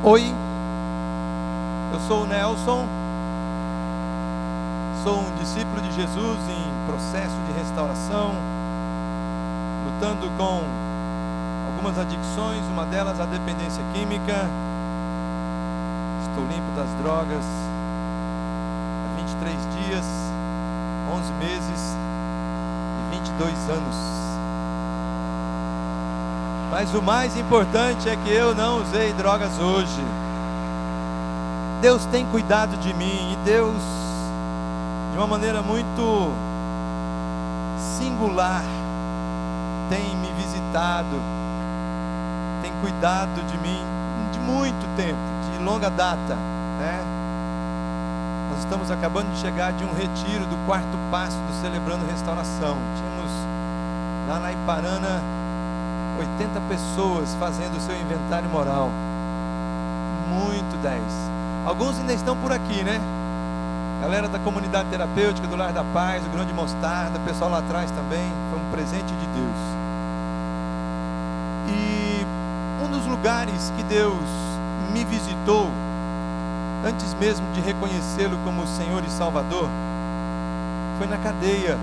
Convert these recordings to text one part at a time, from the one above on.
Oi, eu sou o Nelson, sou um discípulo de Jesus em processo de restauração, lutando com algumas adicções, uma delas a dependência química. Estou limpo das drogas há 23 dias, 11 meses e 22 anos. Mas o mais importante é que eu não usei drogas hoje. Deus tem cuidado de mim, e Deus, de uma maneira muito singular, tem me visitado, tem cuidado de mim de muito tempo, de longa data, né? Nós estamos acabando de chegar de um retiro do quarto passo do Celebrando Restauração. Tínhamos lá na Iparana 80 pessoas fazendo o seu inventário moral. Muito 10. Alguns ainda estão por aqui, né? Galera da comunidade terapêutica, do Lar da Paz, o Grão de Mostarda, pessoal lá atrás também. Foi um presente de Deus. E um dos lugares que Deus me visitou, antes mesmo de reconhecê-lo como Senhor e Salvador, foi na cadeia.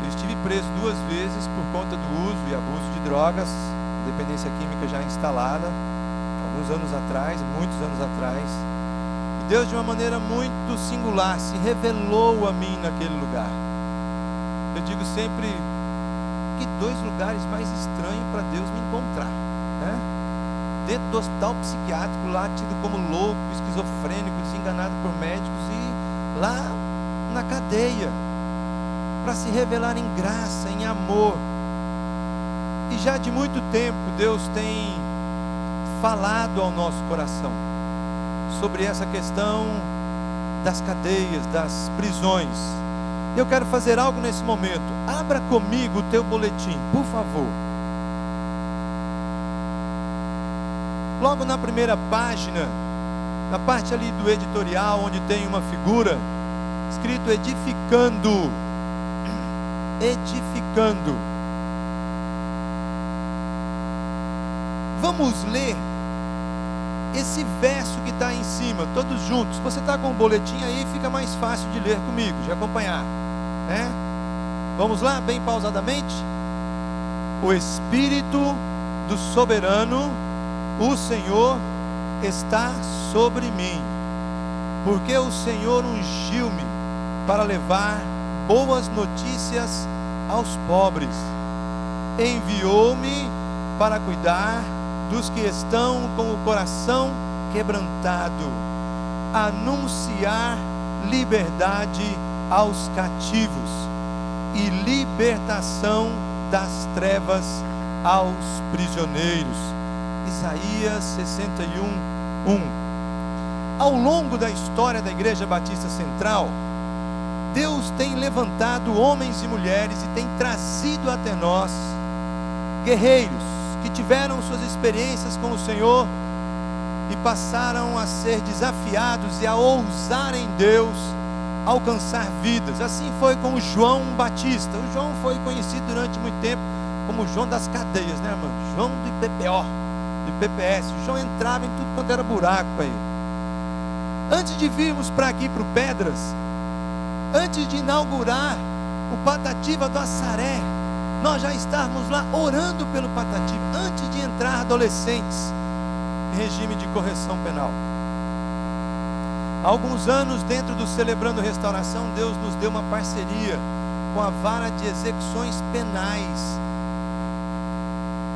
Eu estive preso 2 vezes por conta do uso e abuso de drogas, dependência química já instalada, alguns anos atrás, muitos anos atrás. E Deus, de uma maneira muito singular, se revelou a mim naquele lugar. Eu digo sempre, que 2 lugares mais estranhos para Deus me encontrar, né? Dentro do hospital psiquiátrico, lá tido como louco, esquizofrênico, desenganado por médicos, e lá na cadeia, para se revelar em graça, em amor. E já de muito tempo Deus tem falado ao nosso coração sobre essa questão das cadeias, das prisões. Eu quero fazer algo nesse momento. Abra comigo o teu boletim, por favor. Logo na primeira página, na parte ali do editorial, onde tem uma figura escrito edificando. Edificando. Vamos ler esse verso que está em cima, todos juntos. Você está com o boletim aí, fica mais fácil de ler comigo, de acompanhar, né? Vamos lá, bem pausadamente. O Espírito do Soberano, o Senhor, está sobre mim, porque o Senhor ungiu-me para levar boas notícias aos pobres, enviou-me para cuidar dos que estão com o coração quebrantado, anunciar liberdade aos cativos e libertação das trevas aos prisioneiros. Isaías 61:1. Ao longo da história da Igreja Batista Central, Deus tem levantado homens e mulheres e tem trazido até nós guerreiros que tiveram suas experiências com o Senhor e passaram a ser desafiados e a ousar em Deus alcançar vidas. Assim foi com o João Batista. O João foi conhecido durante muito tempo como João das cadeias, né, irmão? João do IPPO, do IPPS. O João entrava em tudo quanto era buraco aí. Antes de virmos para aqui, para o Pedras, antes de inaugurar o Patativa do Assaré, nós já estávamos lá orando pelo Patativa, antes de entrar adolescentes em regime de correção penal. Há alguns anos, dentro do Celebrando Restauração, Deus nos deu uma parceria com a Vara de Execuções Penais.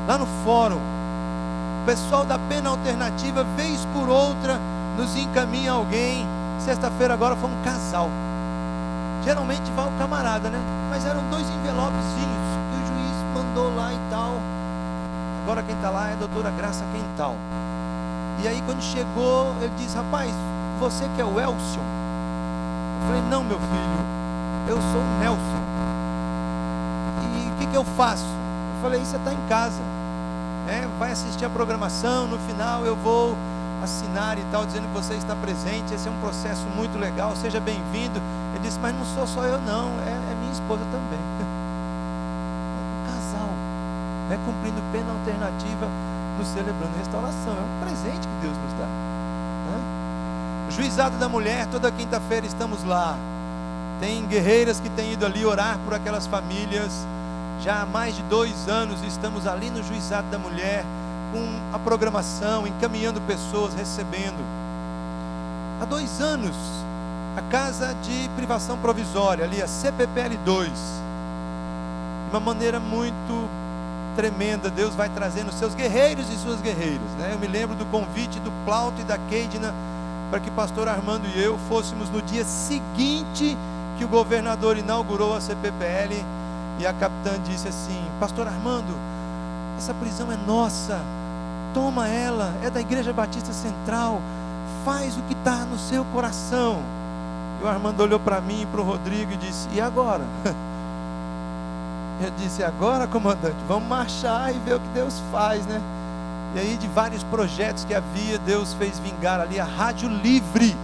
Lá no fórum, o pessoal da pena alternativa, vez por outra, nos encaminha alguém. Sexta-feira agora foi um casal. Geralmente vai o camarada, né? Mas eram 2 envelopezinhos que o juiz mandou lá e tal. Agora quem está lá é a doutora Graça Quental. E aí quando chegou, ele diz: rapaz, você que é o Elcio? Eu falei: não, meu filho, eu sou o Nelson. E o que eu faço? Eu falei: você está em casa, vai assistir a programação, no final eu vou assinar e tal, dizendo que você está presente. Esse é um processo muito legal, seja bem-vindo. Ele disse: mas não sou só eu não, é minha esposa também. Um casal, cumprindo pena alternativa no Celebrando Restauração. É um presente que Deus nos dá, né? O Juizado da Mulher, toda quinta-feira estamos lá. Tem guerreiras que têm ido ali orar por aquelas famílias. Já há mais de 2 anos estamos ali no Juizado da Mulher, com a programação, encaminhando pessoas, recebendo. Há 2 anos, a Casa de Privação Provisória, ali a CPPL 2, de uma maneira muito tremenda, Deus vai trazendo seus guerreiros e suas guerreiras, né? Eu me lembro do convite do Plauto e da Keidna para que pastor Armando e eu fôssemos no dia seguinte que o governador inaugurou a CPPL, e a capitã disse assim: pastor Armando, essa prisão é nossa, toma ela, é da Igreja Batista Central, faz o que está no seu coração. E o Armando olhou para mim e para o Rodrigo e disse: e agora? Eu disse: agora, comandante, vamos marchar e ver o que Deus faz, né? E aí, de vários projetos que havia, Deus fez vingar ali a Rádio Livre,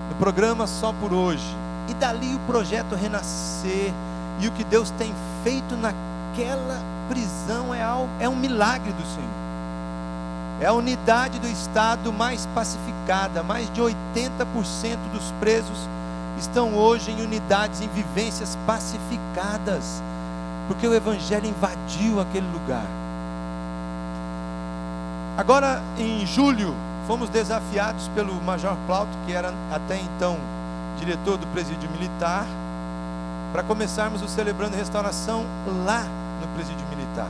no programa Só por Hoje. E dali o projeto renascer, e o que Deus tem feito naquela prisão é um milagre do Senhor. É a unidade do Estado mais pacificada. Mais de 80% dos presos estão hoje em unidades, em vivências pacificadas, porque o Evangelho invadiu aquele lugar. Agora, em julho, fomos desafiados pelo Major Plauto, que era até então diretor do Presídio Militar, para começarmos o Celebrando Restauração lá no Presídio Militar.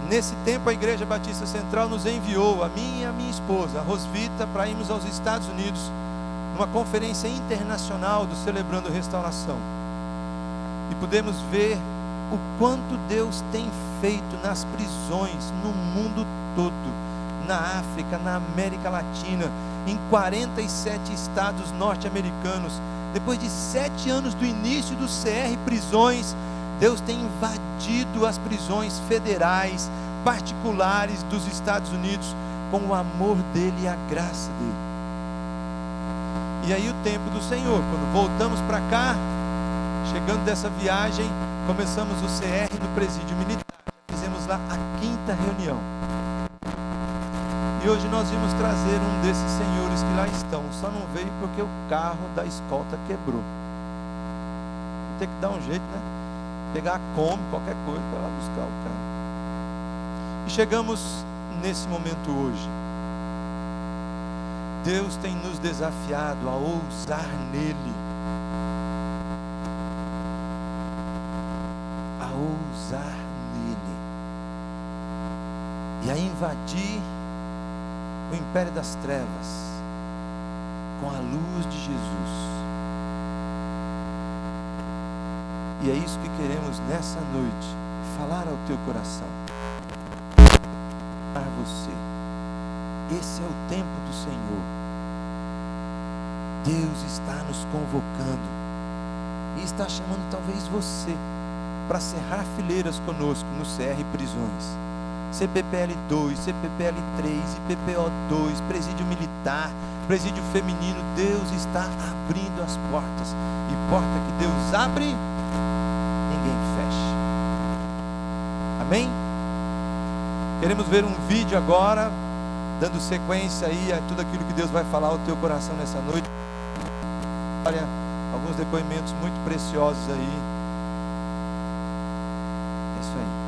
Nesse tempo, a Igreja Batista Central nos enviou, a mim e a minha esposa, a Rosvita, para irmos aos Estados Unidos, numa conferência internacional do Celebrando Restauração. E pudemos ver o quanto Deus tem feito nas prisões no mundo todo, na África, na América Latina, em 47 estados norte-americanos. Depois de 7 anos do início do CR Prisões, Deus tem invadido as prisões federais, particulares dos Estados Unidos, com o amor dele e a graça dele. E aí o tempo do Senhor, quando voltamos para cá, chegando dessa viagem, começamos o CR no Presídio Militar. Fizemos lá a 5ª reunião. E hoje nós vimos trazer um desses senhores que lá estão. Só não veio porque o carro da escolta quebrou. Tem que dar um jeito, né? Pegar a Kombi, qualquer coisa, para lá buscar o carro. E chegamos nesse momento hoje. Deus tem nos desafiado a ousar nele. A ousar nele. E a invadir o império das trevas com a luz de Jesus. E é isso que queremos nessa noite, falar ao teu coração, a você. Esse é o tempo do Senhor. Deus está nos convocando e está chamando talvez você para cerrar fileiras conosco no CR Prisões, CPPL 2, CPPL 3, IPPO 2, Presídio Militar, Presídio Feminino. Deus está abrindo as portas, e porta que Deus abre, ninguém fecha. Amém? Queremos ver um vídeo agora, dando sequência aí a tudo aquilo que Deus vai falar ao teu coração nessa noite. Olha, alguns depoimentos muito preciosos aí. É isso aí.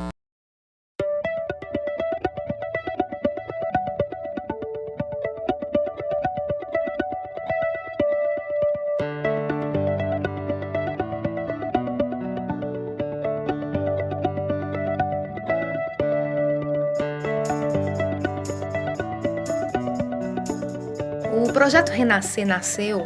O projeto Renascer nasceu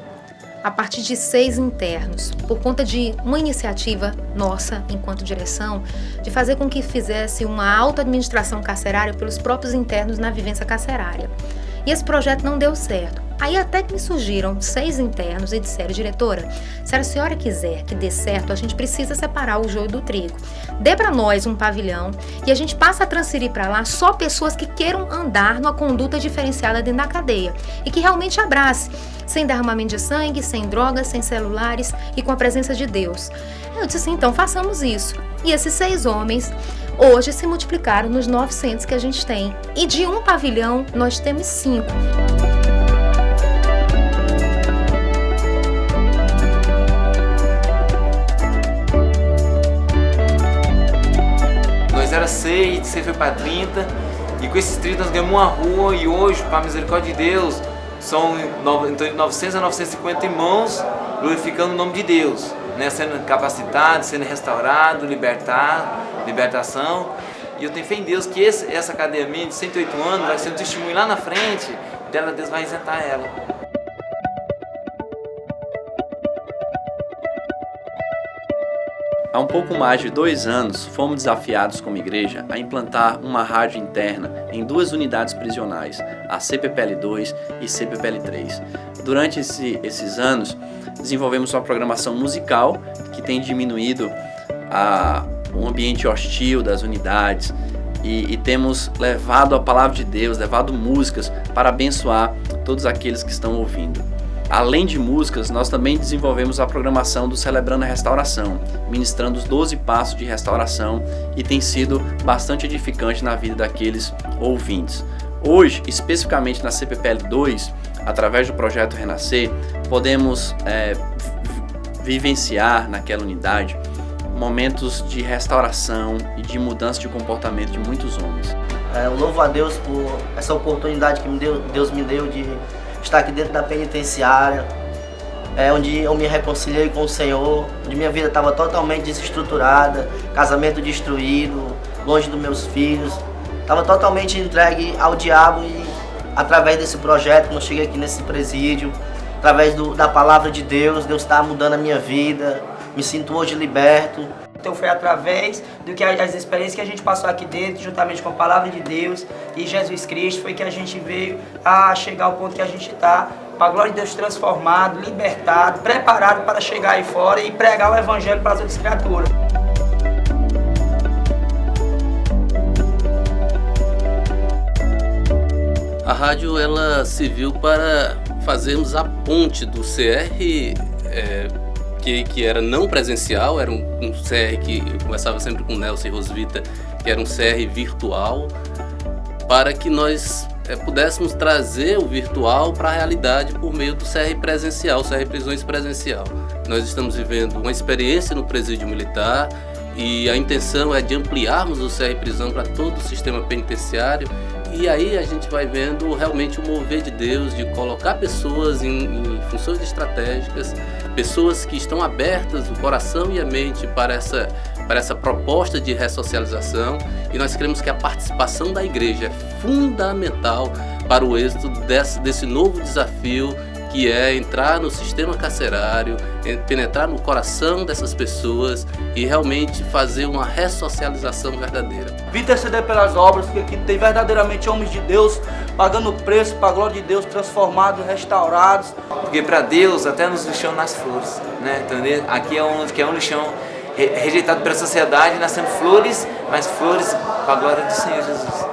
a partir de 6 internos, por conta de uma iniciativa nossa, enquanto direção, de fazer com que fizesse uma auto-administração carcerária pelos próprios internos na vivência carcerária. E esse projeto não deu certo. Aí até que me surgiram 6 internos e disseram: diretora, se a senhora quiser que dê certo, a gente precisa separar o joio do trigo. Dê para nós um pavilhão e a gente passa a transferir para lá só pessoas que queiram andar numa conduta diferenciada dentro da cadeia e que realmente abrace, sem derramamento de sangue, sem drogas, sem celulares e com a presença de Deus. Eu disse assim: então façamos isso. E esses 6 homens hoje se multiplicaram nos 900 que a gente tem. E de um pavilhão, nós temos 5. Nós era 6, 6 foi para 30, e com esses 30 nós ganhamos uma rua, e hoje, para a misericórdia de Deus, são entre 900 a 950 irmãos glorificando o nome de Deus, né? Sendo capacitados, sendo restaurados, libertação. E eu tenho fé em Deus que essa cadeia minha de 108 anos vai ser um testemunho lá na frente, dela Deus vai isentar ela. Há um pouco mais de 2 anos, fomos desafiados como igreja a implantar uma rádio interna em 2 unidades prisionais, a CPPL2 e CPPL3. Durante esses anos, desenvolvemos uma programação musical que tem diminuído o ambiente hostil das unidades e temos levado a palavra de Deus, levado músicas para abençoar todos aqueles que estão ouvindo. Além de músicas, nós também desenvolvemos a programação do Celebrando a Restauração, ministrando os 12 passos de restauração, e tem sido bastante edificante na vida daqueles ouvintes. Hoje, especificamente na CPPL2, através do Projeto Renascer, podemos vivenciar naquela unidade momentos de restauração e de mudança de comportamento de muitos homens. Eu louvo a Deus por essa oportunidade que Deus me deu de estar aqui dentro da penitenciária, onde eu me reconciliei com o Senhor, onde minha vida estava totalmente desestruturada, casamento destruído, longe dos meus filhos, estava totalmente entregue ao diabo, e através desse projeto, quando eu cheguei aqui nesse presídio, através da palavra de Deus, Deus está mudando a minha vida, me sinto hoje liberto. Então foi através do que as experiências que a gente passou aqui dentro, juntamente com a palavra de Deus e Jesus Cristo, foi que a gente veio a chegar ao ponto que a gente está, para a glória de Deus, transformado, libertado, preparado para chegar aí fora e pregar o Evangelho para as outras criaturas. A rádio ela serviu para fazermos a ponte do CR, que era não presencial, era um CR que eu conversava sempre com o Nelson e Rosvita, que era um CR virtual, para que nós pudéssemos trazer o virtual para a realidade por meio do CR presencial, CR Prisões Presencial. Nós estamos vivendo uma experiência no presídio militar e a intenção é de ampliarmos o CR Prisão para todo o sistema penitenciário. E aí a gente vai vendo realmente o mover de Deus, de colocar pessoas em funções estratégicas, pessoas que estão abertas o coração e a mente para essa proposta de ressocialização, e nós cremos que a participação da igreja é fundamental para o êxito desse novo desafio, que é entrar no sistema carcerário, penetrar no coração dessas pessoas e realmente fazer uma ressocialização verdadeira. Vim interceder pelas obras, porque aqui tem verdadeiramente homens de Deus pagando preço para a glória de Deus, transformados, restaurados. Porque para Deus até nos lixão nas flores, né? Entendeu? Aqui é um lixão rejeitado pela sociedade, nascendo flores, mas flores para a glória do Senhor Jesus.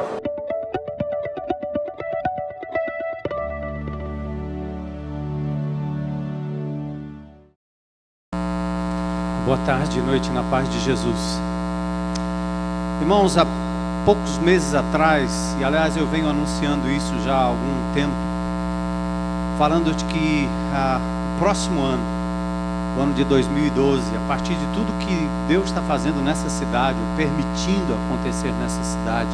Boa tarde, noite na paz de Jesus. Irmãos, há poucos meses atrás, e aliás eu venho anunciando isso já há algum tempo, falando de que o próximo ano, o ano de 2012, a partir de tudo que Deus está fazendo nessa cidade, ou permitindo acontecer nessa cidade,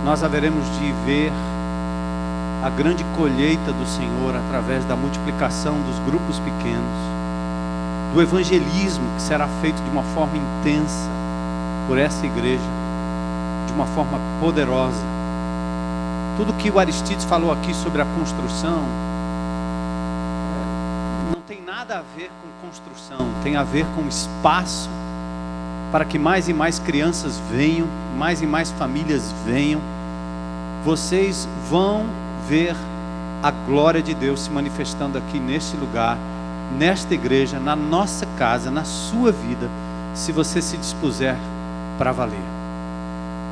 nós haveremos de ver a grande colheita do Senhor através da multiplicação dos grupos pequenos, do evangelismo que será feito de uma forma intensa por essa igreja, de uma forma poderosa. Tudo que o Aristides falou aqui sobre a construção não tem nada a ver com construção, tem a ver com espaço para que mais e mais crianças venham, mais e mais famílias venham. Vocês vão ver a glória de Deus se manifestando aqui neste lugar, nesta igreja, na nossa casa, na sua vida, se você se dispuser para valer.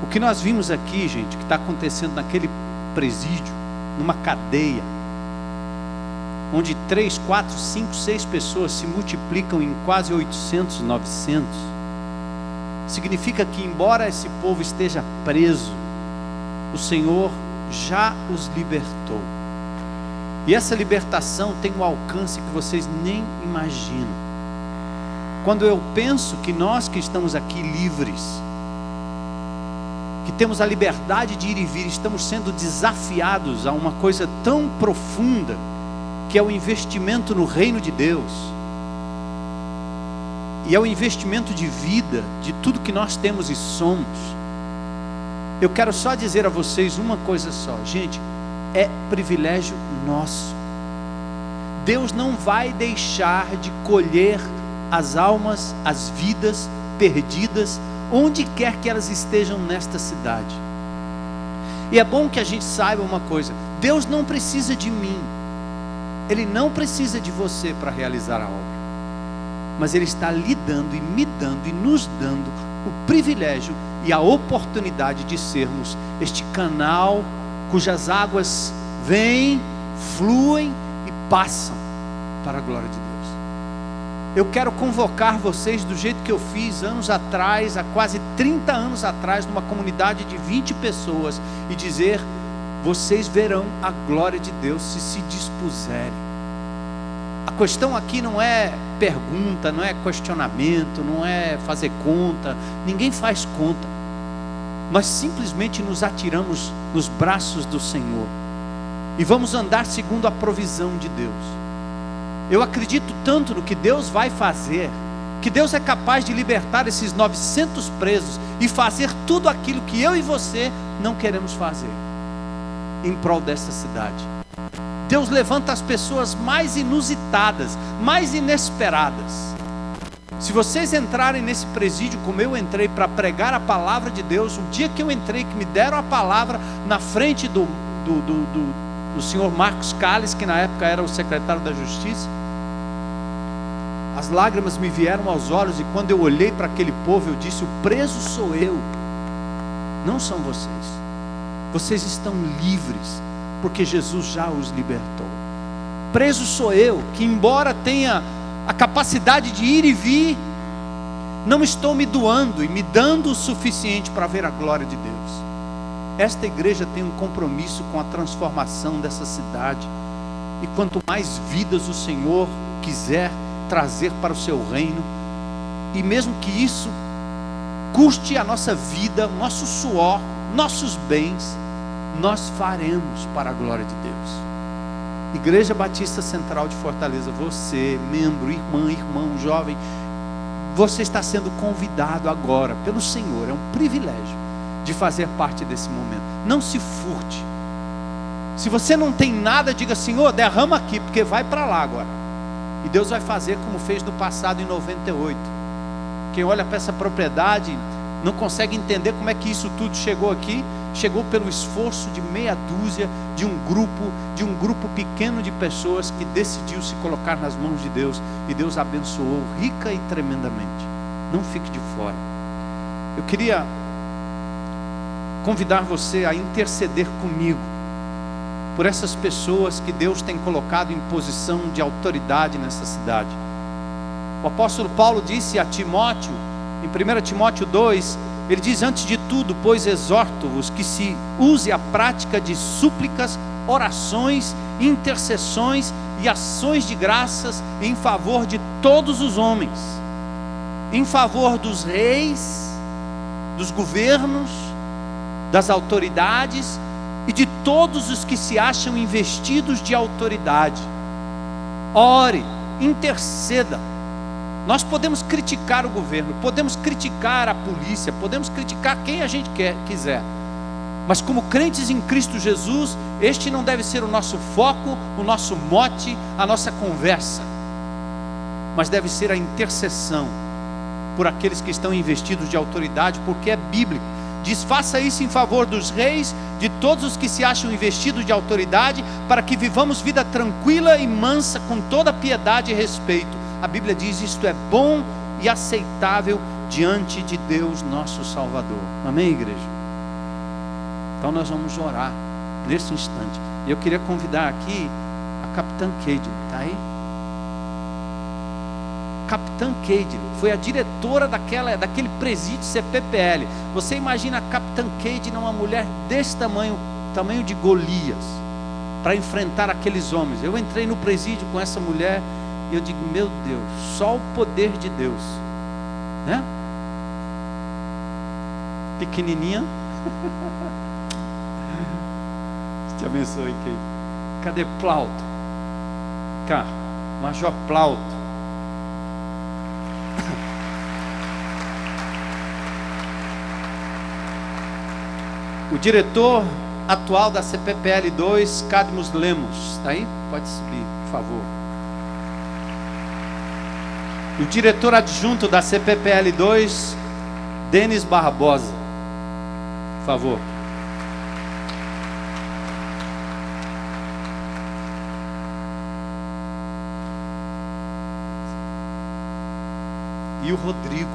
O que nós vimos aqui, gente, que está acontecendo naquele presídio, numa cadeia, onde 3, 4, 5, 6 pessoas se multiplicam em quase 800, 900, significa que, embora esse povo esteja preso, o Senhor já os libertou. E essa libertação tem um alcance que vocês nem imaginam. Quando eu penso que nós que estamos aqui livres, que temos a liberdade de ir e vir, estamos sendo desafiados a uma coisa tão profunda, que é o investimento no reino de Deus, e é o investimento de vida, de tudo que nós temos e somos. Eu quero só dizer a vocês uma coisa só, gente, é privilégio nosso. Deus não vai deixar de colher as almas, as vidas perdidas, onde quer que elas estejam nesta cidade. E é bom que a gente saiba uma coisa: Deus não precisa de mim, Ele não precisa de você para realizar a obra, mas Ele está lhe dando e me dando e nos dando o privilégio e a oportunidade de sermos este canal cujas águas vêm, fluem e passam para a glória de Deus. Eu quero convocar vocês do jeito que eu fiz anos atrás, há quase 30 anos atrás, numa comunidade de 20 pessoas, e dizer: vocês verão a glória de Deus se dispuserem. A questão aqui não é pergunta, não é questionamento, não é fazer conta, ninguém faz conta. Nós simplesmente nos atiramos nos braços do Senhor e vamos andar segundo a provisão de Deus. Eu acredito tanto no que Deus vai fazer, que Deus é capaz de libertar esses 900 presos e fazer tudo aquilo que eu e você não queremos fazer em prol dessa cidade. Deus levanta as pessoas mais inusitadas, mais inesperadas. Se vocês entrarem nesse presídio como eu entrei para pregar a palavra de Deus, o dia que eu entrei, que me deram a palavra na frente do senhor Marcos Calles, que na época era o secretário da Justiça, as lágrimas me vieram aos olhos, e quando eu olhei para aquele povo, eu disse: o preso sou eu, não são vocês. Vocês estão livres, porque Jesus já os libertou. Preso sou eu, que embora tenha a capacidade de ir e vir, não estou me doando e me dando o suficiente para ver a glória de Deus. Esta igreja tem um compromisso com a transformação dessa cidade, e quanto mais vidas o Senhor quiser trazer para o seu reino, e mesmo que isso custe a nossa vida, o nosso suor, nossos bens, nós faremos para a glória de Deus. Igreja Batista Central de Fortaleza, você, membro, irmã, irmão, jovem, você está sendo convidado agora pelo Senhor, é um privilégio de fazer parte desse momento. Não se furte. Se você não tem nada, diga: Senhor, derrama aqui, porque vai para lá agora. E Deus vai fazer como fez no passado, em 98. Quem olha para essa propriedade não consegue entender como é que isso tudo chegou aqui. Chegou pelo esforço de meia dúzia, de um grupo pequeno de pessoas que decidiu se colocar nas mãos de Deus, e Deus abençoou rica e tremendamente. Não fique de fora. Eu queria convidar você a interceder comigo por essas pessoas que Deus tem colocado em posição de autoridade nessa cidade. O apóstolo Paulo disse a Timóteo, em 1 Timóteo 2, ele diz: antes de tudo, pois, exorto-vos que se use a prática de súplicas, orações, intercessões e ações de graças em favor de todos os homens, em favor dos reis, dos governos, das autoridades e de todos os que se acham investidos de autoridade. Ore, interceda. Nós podemos criticar o governo, podemos criticar a polícia, podemos criticar quem a gente quiser, mas como crentes em Cristo Jesus, este não deve ser o nosso foco, o nosso mote, a nossa conversa, mas deve ser a intercessão por aqueles que estão investidos de autoridade, porque é bíblico. Diz: faça isso em favor dos reis, de todos os que se acham investidos de autoridade, para que vivamos vida tranquila e mansa, com toda piedade e respeito. A Bíblia diz: isto é bom e aceitável diante de Deus nosso Salvador. Amém, igreja? Então nós vamos orar nesse instante. E eu queria convidar aqui a capitã Cade, está aí? capitã Cade, foi a diretora daquele presídio CPPL. Você imagina a capitã Cade, uma mulher desse tamanho de Golias, para enfrentar aqueles homens. Eu entrei no presídio com essa mulher e eu digo, meu Deus, só o poder de Deus, né? Pequenininha. Te abençoe, Cade. Cadê Plauto? Cá, Major Plauto. O diretor atual da CPPL 2, Cadmus Lemos, está aí? Pode subir, por favor. O diretor adjunto da CPPL 2, Denis Barbosa, por favor. E o Rodrigo.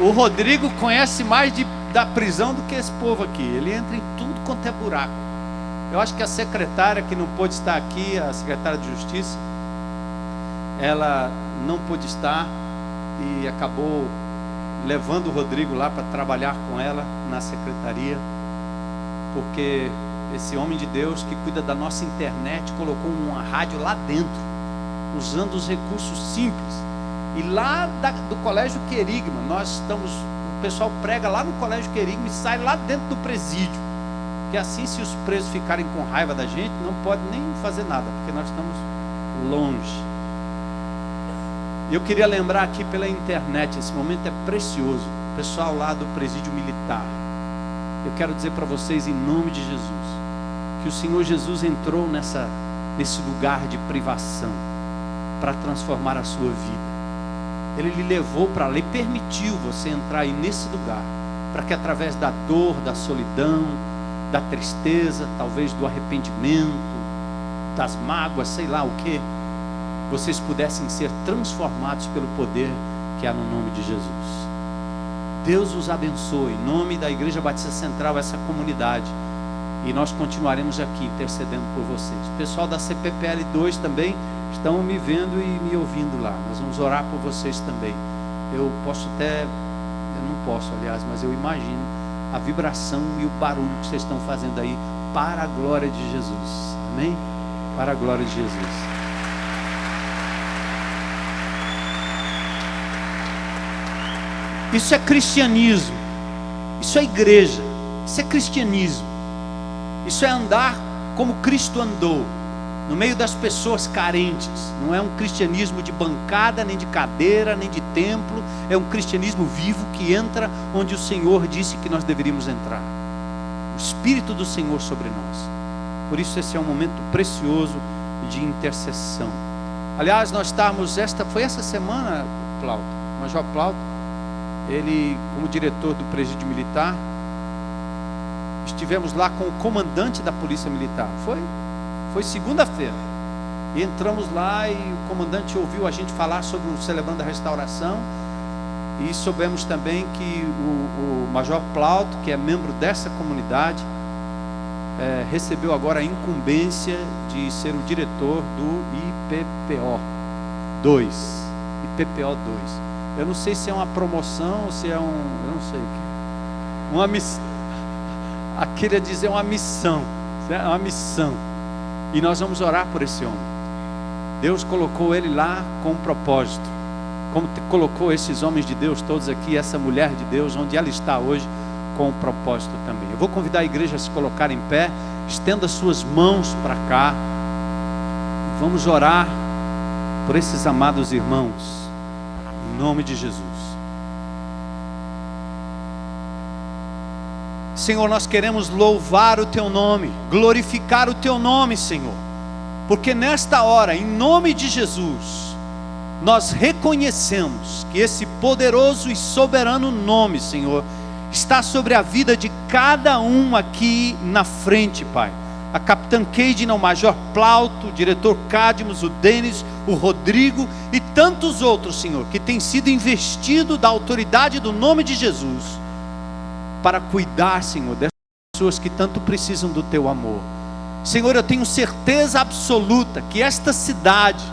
O Rodrigo conhece mais da prisão do que esse povo aqui. Ele entra em tudo quanto é buraco. Eu acho que a secretária que não pôde estar aqui, a secretária de Justiça, ela não pôde estar e acabou levando o Rodrigo lá para trabalhar com ela na secretaria, porque esse homem de Deus que cuida da nossa internet colocou uma rádio lá dentro, usando os recursos simples. E lá do Colégio Querigma, o pessoal prega lá no Colégio Querigma e sai lá dentro do presídio. Que assim, se os presos ficarem com raiva da gente, não pode nem fazer nada, porque nós estamos longe. Eu queria lembrar aqui pela internet, esse momento é precioso, o pessoal lá do presídio militar. Eu quero dizer para vocês, em nome de Jesus, que o Senhor Jesus entrou nesse lugar de privação para transformar a sua vida. Ele lhe levou para lá e permitiu você entrar aí nesse lugar, para que através da dor, da solidão, da tristeza, talvez do arrependimento, das mágoas, sei lá o que, vocês pudessem ser transformados pelo poder que há no nome de Jesus. Deus os abençoe, em nome da Igreja Batista Central, essa comunidade, e nós continuaremos aqui intercedendo por vocês. O pessoal da CPPL 2 também estão me vendo e me ouvindo lá. Nós vamos orar por vocês também. Eu não posso, aliás, mas eu imagino a vibração e o barulho que vocês estão fazendo aí para a glória de Jesus. Amém? Para a glória de Jesus. Isso é cristianismo. Isso é igreja. Isso é cristianismo. Isso é andar como Cristo andou, no meio das pessoas carentes. Não é um cristianismo de bancada, nem de cadeira, nem de templo. É um cristianismo vivo que entra onde o Senhor disse que nós deveríamos entrar. O Espírito do Senhor sobre nós. Por isso esse é um momento precioso de intercessão. Aliás, nós estávamos, foi essa semana, Plauto, Major Plauto, ele como diretor do presídio militar, estivemos lá com o comandante da Polícia Militar. Foi segunda-feira. E entramos lá e o comandante ouviu a gente falar sobre o Celebrando a Restauração. E soubemos também que o Major Plauto, que é membro dessa comunidade, recebeu agora a incumbência de ser o diretor do IPPO 2. IPPO 2. Eu não sei se é uma promoção ou se é eu não sei o que. Uma missão. Queria dizer uma missão. É uma missão. E nós vamos orar por esse homem. Deus colocou ele lá com um propósito. Como colocou esses homens de Deus todos aqui, essa mulher de Deus, onde ela está hoje, com um propósito também. Eu vou convidar a igreja a se colocar em pé. Estenda suas mãos para cá. Vamos orar por esses amados irmãos. Em nome de Jesus. Senhor, nós queremos louvar o Teu nome, glorificar o Teu nome, Senhor, porque nesta hora, em nome de Jesus, nós reconhecemos que esse poderoso e soberano nome, Senhor, está sobre a vida de cada um aqui na frente, Pai. A Capitã Cade, o Major Plauto, o Diretor Cadmus, o Denis, o Rodrigo e tantos outros, Senhor, que têm sido investido da autoridade do nome de Jesus, para cuidar, Senhor, dessas pessoas que tanto precisam do Teu amor. Senhor, eu tenho certeza absoluta que esta cidade,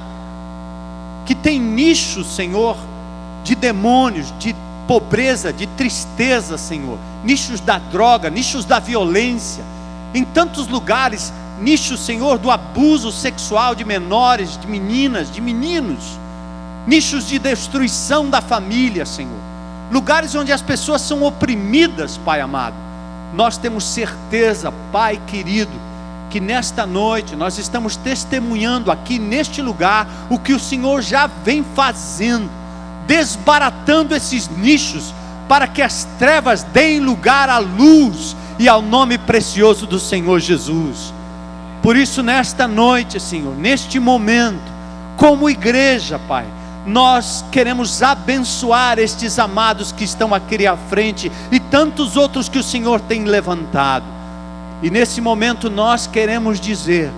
que tem nichos, Senhor, de demônios, de pobreza, de tristeza, Senhor, nichos da droga, nichos da violência, em tantos lugares, nichos, Senhor, do abuso sexual de menores, de meninas, de meninos, nichos de destruição da família, Senhor, lugares onde as pessoas são oprimidas, Pai amado. Nós temos certeza, Pai querido, que nesta noite nós estamos testemunhando aqui neste lugar o que o Senhor já vem fazendo, desbaratando esses nichos, para que as trevas deem lugar à luz e ao nome precioso do Senhor Jesus. Por isso, nesta noite, Senhor, neste momento, como igreja, Pai, nós queremos abençoar estes amados que estão aqui à frente e tantos outros que o Senhor tem levantado. E nesse momento nós queremos dizer,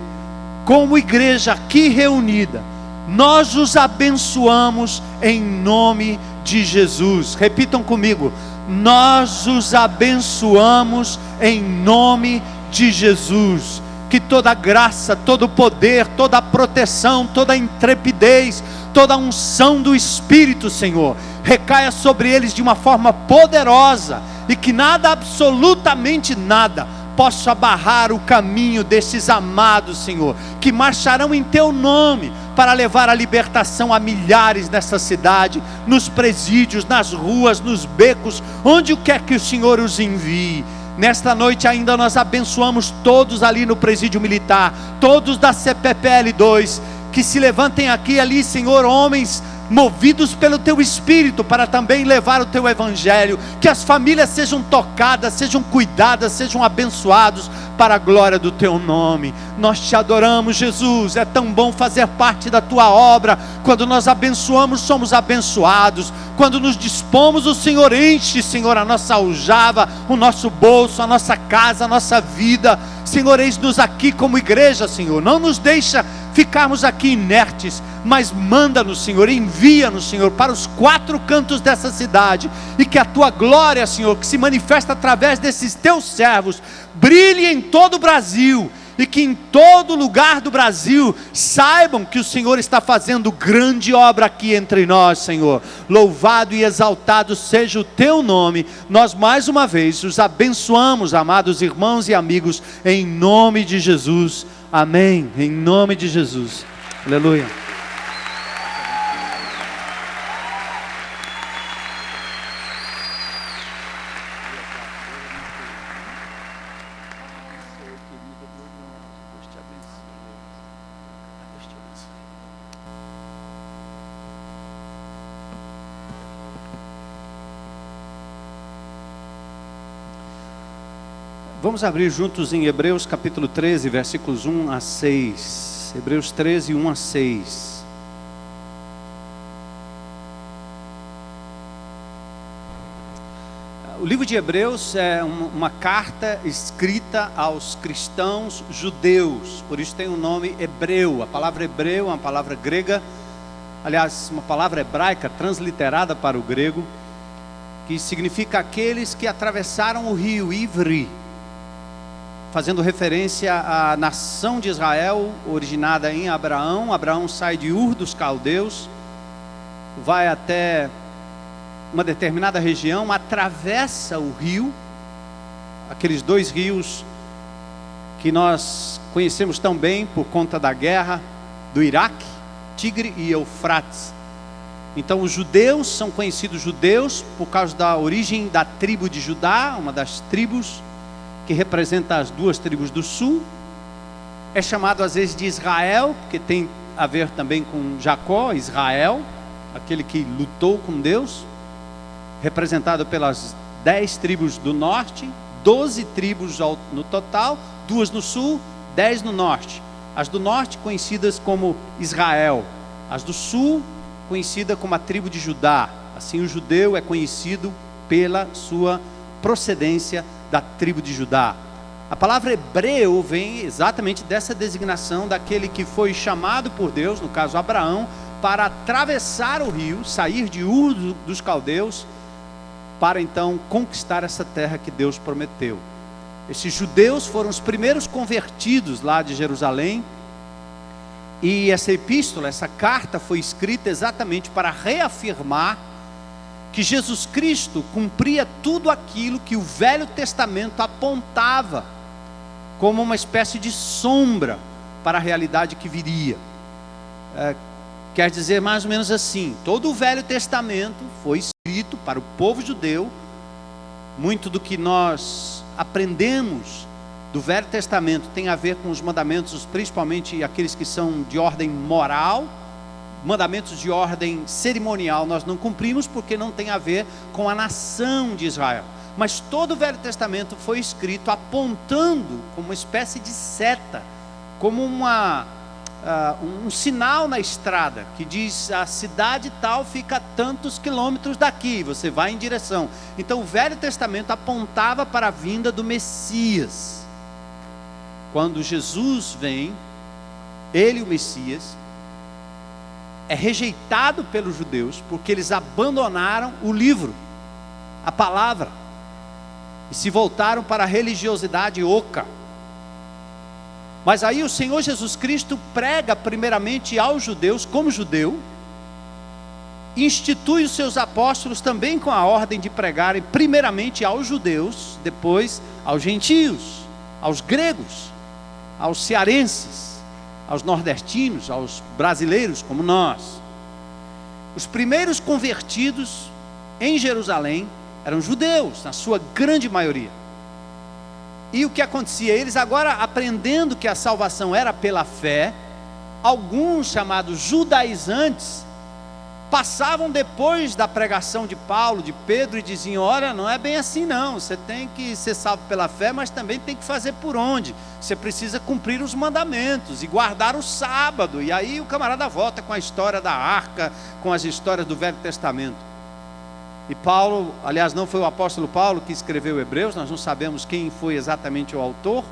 como igreja aqui reunida, nós os abençoamos em nome de Jesus. Repitam comigo: nós os abençoamos em nome de Jesus. Que toda graça, todo poder, toda proteção, toda intrepidez, toda unção do Espírito, Senhor, recaia sobre eles de uma forma poderosa, e que nada, absolutamente nada, possa barrar o caminho desses amados, Senhor, que marcharão em Teu nome, para levar a libertação a milhares nessa cidade, nos presídios, nas ruas, nos becos, onde quer que o Senhor os envie. Nesta noite ainda nós abençoamos todos ali no presídio militar, todos da CPPL 2, que se levantem aqui e ali, Senhor, homens movidos pelo Teu Espírito, para também levar o Teu Evangelho, que as famílias sejam tocadas, sejam cuidadas, sejam abençoados, para a glória do Teu nome. Nós Te adoramos, Jesus. É tão bom fazer parte da Tua obra. Quando nós abençoamos, somos abençoados. Quando nos dispomos, o Senhor enche, Senhor, a nossa aljava, o nosso bolso, a nossa casa, a nossa vida. Senhor, eis-nos aqui como igreja, Senhor. Não nos deixa ficarmos aqui inertes, mas manda-nos, Senhor, envia-nos, Senhor, para os 4 cantos dessa cidade, e que a Tua glória, Senhor, que se manifesta através desses Teus servos, brilhe em todo o Brasil, e que em todo lugar do Brasil saibam que o Senhor está fazendo grande obra aqui entre nós, Senhor. Louvado e exaltado seja o Teu nome. Nós mais uma vez os abençoamos, amados irmãos e amigos, em nome de Jesus. Amém, em nome de Jesus. Aleluia. Vamos abrir juntos em Hebreus capítulo 13, versículos 1 a 6. Hebreus 13, 1 a 6. O livro de Hebreus é uma carta escrita aos cristãos judeus, por isso tem o nome hebreu. A palavra hebreu é uma palavra grega, aliás, uma palavra hebraica transliterada para o grego, que significa aqueles que atravessaram o rio Ivri, fazendo referência à nação de Israel, originada em Abraão. Abraão sai de Ur dos Caldeus, vai até uma determinada região, atravessa o rio, aqueles 2 rios que nós conhecemos tão bem por conta da guerra do Iraque, Tigre e Eufrates. Então os judeus são conhecidos judeus por causa da origem da tribo de Judá, uma das tribos que representa as 2 tribos do sul. É chamado às vezes de Israel, porque tem a ver também com Jacó, Israel, aquele que lutou com Deus, representado pelas 10 tribos do norte, 12 tribos no total, 2 no sul, 10 no norte. As do norte conhecidas como Israel, as do sul conhecida como a tribo de Judá. Assim o judeu é conhecido pela sua procedência da tribo de Judá. A palavra hebreu vem exatamente dessa designação daquele que foi chamado por Deus, no caso Abraão, para atravessar o rio, sair de Ur dos Caldeus, para então conquistar essa terra que Deus prometeu. Esses judeus foram os primeiros convertidos lá de Jerusalém. E essa epístola, essa carta foi escrita exatamente para reafirmar que Jesus Cristo cumpria tudo aquilo que o Velho Testamento apontava como uma espécie de sombra para a realidade que viria. Quer dizer mais ou menos assim: todo o Velho Testamento foi escrito para o povo judeu. Muito do que nós aprendemos do Velho Testamento tem a ver com os mandamentos, principalmente aqueles que são de ordem moral. Mandamentos de ordem cerimonial nós não cumprimos porque não tem a ver com a nação de Israel. Mas todo o Velho Testamento foi escrito apontando como uma espécie de seta, como um sinal na estrada, que diz: a cidade tal fica a tantos quilômetros daqui, você vai em direção. Então o Velho Testamento apontava para a vinda do Messias. Quando Jesus vem, ele, o Messias, é rejeitado pelos judeus, porque eles abandonaram o livro, a palavra, e se voltaram para a religiosidade oca. Mas aí o Senhor Jesus Cristo prega primeiramente aos judeus como judeu, institui os seus apóstolos também com a ordem de pregarem primeiramente aos judeus, depois aos gentios, aos gregos, aos cearenses, aos nordestinos, aos brasileiros como nós. Os primeiros convertidos em Jerusalém eram judeus, na sua grande maioria. E o que acontecia? Eles agora, aprendendo que a salvação era pela fé, alguns chamados judaizantes passavam depois da pregação de Paulo, de Pedro, e diziam: olha, não é bem assim não, você tem que ser salvo pela fé, mas também tem que fazer por onde? Você precisa cumprir os mandamentos e guardar o sábado. E aí o camarada volta com a história da arca, com as histórias do Velho Testamento. E Paulo, aliás, não foi o apóstolo Paulo que escreveu Hebreus, nós não sabemos quem foi exatamente o autor,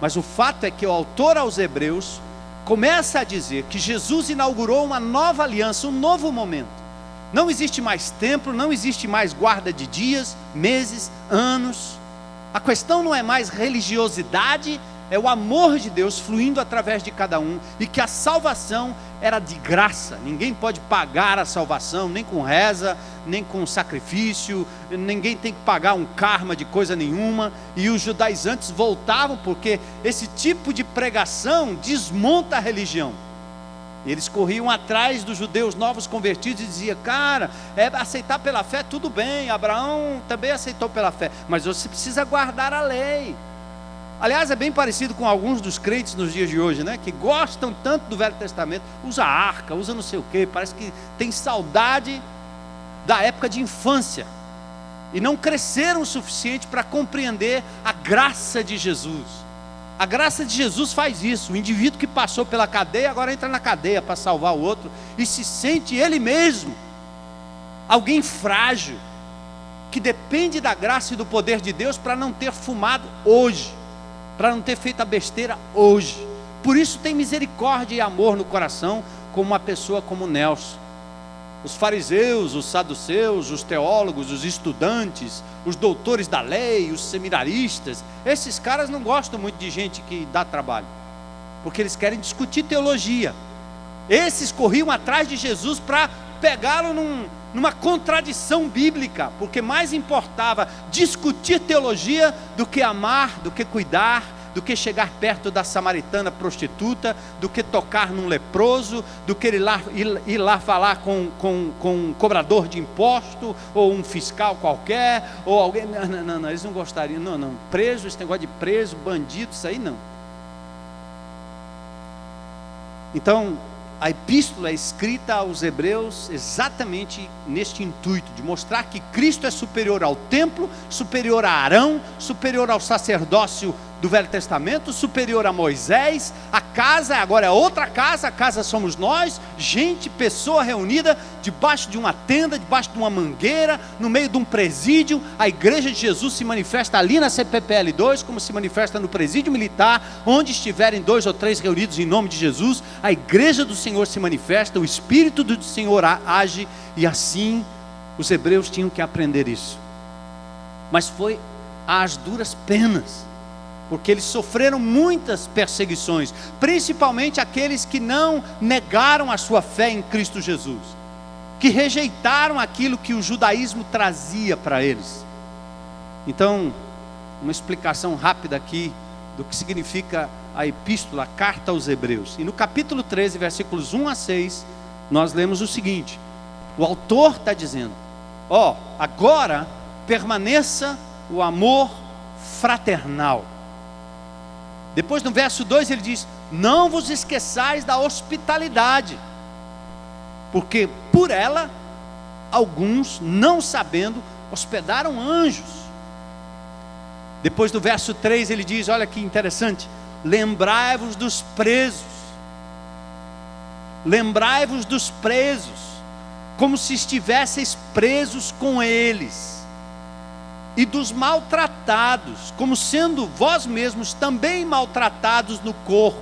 mas o fato é que o autor aos Hebreus começa a dizer que Jesus inaugurou uma nova aliança, um novo momento. Não existe mais templo, não existe mais guarda de dias, meses, anos. A questão não é mais religiosidade, é o amor de Deus fluindo através de cada um, e que a salvação era de graça. Ninguém pode pagar a salvação, nem com reza, nem com sacrifício, ninguém tem que pagar um karma de coisa nenhuma. E os judaizantes voltavam, porque esse tipo de pregação desmonta a religião. Eles corriam atrás dos judeus novos convertidos e diziam: cara, aceitar pela fé tudo bem, Abraão também aceitou pela fé, mas você precisa guardar a lei. Aliás, é bem parecido com alguns dos crentes nos dias de hoje, né? Que gostam tanto do Velho Testamento, usa arca, usa não sei o quê, parece que tem saudade da época de infância, e não cresceram o suficiente para compreender a graça de Jesus. A graça de Jesus faz isso. O indivíduo que passou pela cadeia, agora entra na cadeia para salvar o outro, e se sente ele mesmo alguém frágil, que depende da graça e do poder de Deus para não ter fumado hoje, para não ter feito a besteira hoje. Por isso tem misericórdia e amor no coração, como uma pessoa como Nelson. Os fariseus, os saduceus, os teólogos, os estudantes, os doutores da lei, os seminaristas, esses caras não gostam muito de gente que dá trabalho, porque eles querem discutir teologia. Esses corriam atrás de Jesus para pegá-lo numa contradição bíblica, porque mais importava discutir teologia do que amar, do que cuidar, do que chegar perto da samaritana prostituta, do que tocar num leproso, do que ir lá falar com um cobrador de imposto, ou um fiscal qualquer, ou alguém. Não, eles não gostariam. Não, preso, esse negócio de preso, bandido, isso aí não. Então, a epístola é escrita aos Hebreus exatamente neste intuito, de mostrar que Cristo é superior ao templo, superior a Arão, superior ao sacerdócio do Velho Testamento, superior a Moisés. A casa agora é outra casa, a casa somos nós, gente, pessoa reunida debaixo de uma tenda, debaixo de uma mangueira, no meio de um presídio. A igreja de Jesus se manifesta ali na CPPL 2, como se manifesta no presídio militar, onde estiverem 2 ou 3 reunidos em nome de Jesus, a igreja do Senhor se manifesta, o Espírito do Senhor age, e assim os hebreus tinham que aprender isso. Mas foi às duras penas. porque eles sofreram muitas perseguições, principalmente aqueles que não negaram a sua fé em Cristo Jesus, que rejeitaram aquilo que o judaísmo trazia para eles. Então, uma explicação rápida aqui do que significa a epístola, a carta aos Hebreus. E no capítulo 13, versículos 1 a 6, nós lemos o seguinte: o autor está dizendo: agora permaneça o amor fraternal. Depois no verso 2 ele diz: não vos esqueçais da hospitalidade, porque por ela alguns, não sabendo, hospedaram anjos. Depois do verso 3 ele diz, olha que interessante: lembrai-vos dos presos. Lembrai-vos dos presos, como se estivesseis presos com eles, e dos maltratados, como sendo vós mesmos também maltratados no corpo.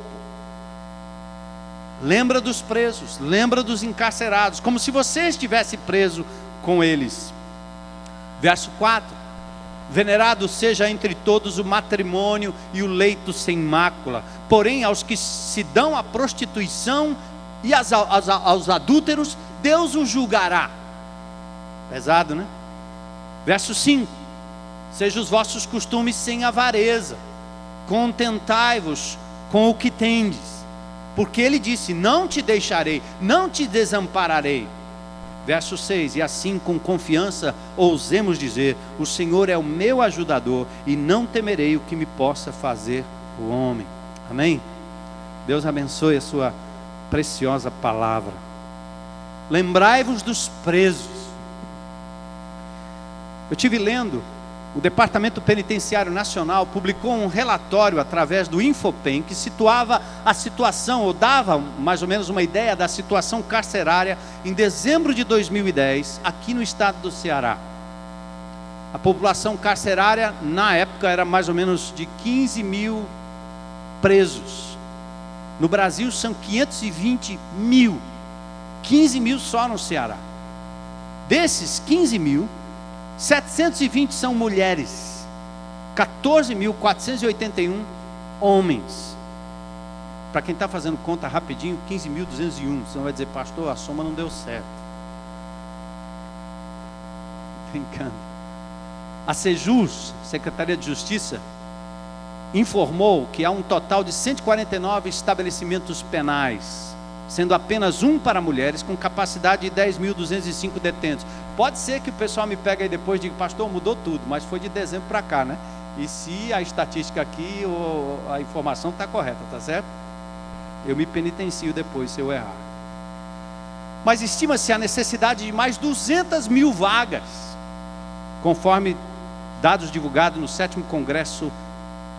Lembra dos presos, lembra dos encarcerados, como se você estivesse preso com eles. Verso 4: venerado seja entre todos o matrimônio e o leito sem mácula, porém aos que se dão à prostituição e aos adúlteros, Deus os julgará. Pesado, né? Verso 5: sejam os vossos costumes sem avareza, contentai-vos com o que tendes, porque ele disse: não te deixarei, não te desampararei. Verso 6: e assim com confiança ousemos dizer: o Senhor é o meu ajudador, e não temerei o que me possa fazer o homem. Amém? Deus abençoe a sua preciosa palavra. Lembrai-vos dos presos. Eu estive lendo, o Departamento Penitenciário Nacional publicou um relatório através do Infopen que situava a situação, ou dava mais ou menos uma ideia da situação carcerária em dezembro de 2010 aqui no estado do Ceará. A população carcerária na época era mais ou menos de 15 mil presos. No Brasil são 520 mil, 15 mil só no Ceará. Desses 15 mil, 720 são mulheres, 14.481 homens. Para quem está fazendo conta rapidinho, 15.201. Você vai dizer: pastor, a soma não deu certo. Brincando. A Sejus, Secretaria de Justiça, informou que há um total de 149 estabelecimentos penais, sendo apenas um para mulheres, com capacidade de 10.205 detentos. Pode ser que o pessoal me pegue aí depois e diga: pastor, mudou tudo, mas foi de dezembro para cá, né? E se a estatística aqui, ou a informação está correta, tá certo? Eu me penitencio depois se eu errar. Mas estima-se a necessidade de mais 200 mil vagas, conforme dados divulgados no 7º Congresso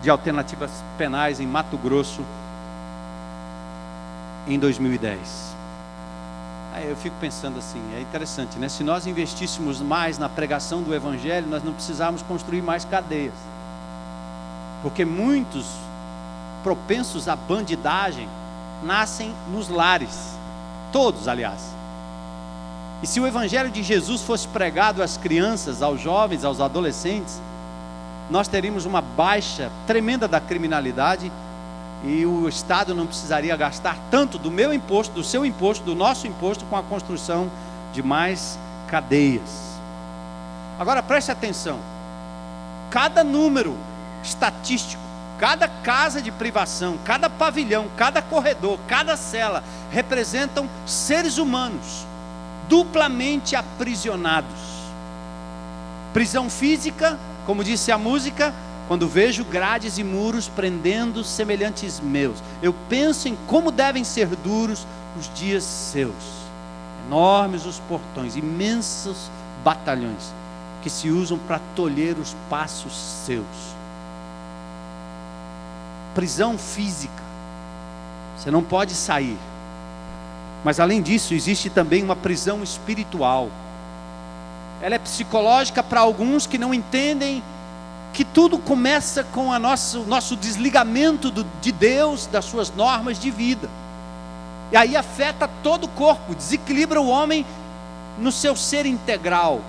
de Alternativas Penais em Mato Grosso, em 2010. Aí eu fico pensando assim, é interessante, né? Se nós investíssemos mais na pregação do Evangelho, nós não precisávamos construir mais cadeias, porque muitos propensos à bandidagem nascem nos lares, todos aliás. E se o Evangelho de Jesus fosse pregado às crianças, aos jovens, aos adolescentes, nós teríamos uma baixa tremenda da criminalidade, e o Estado não precisaria gastar tanto do meu imposto, do seu imposto, do nosso imposto, com a construção de mais cadeias. Agora preste atenção: cada número estatístico, cada casa de privação, cada pavilhão, cada corredor, cada cela, representam seres humanos duplamente aprisionados. Prisão física, como disse a música: quando vejo grades e muros prendendo semelhantes meus, eu penso em como devem ser duros os dias seus. Enormes os portões, imensos batalhões, que se usam para tolher os passos seus. Prisão física, você não pode sair. Mas além disso, existe também uma prisão espiritual. Ela é psicológica para alguns que não entendem que tudo começa com o nosso desligamento de Deus, das suas normas de vida. E aí afeta todo o corpo, desequilibra o homem no seu ser integral.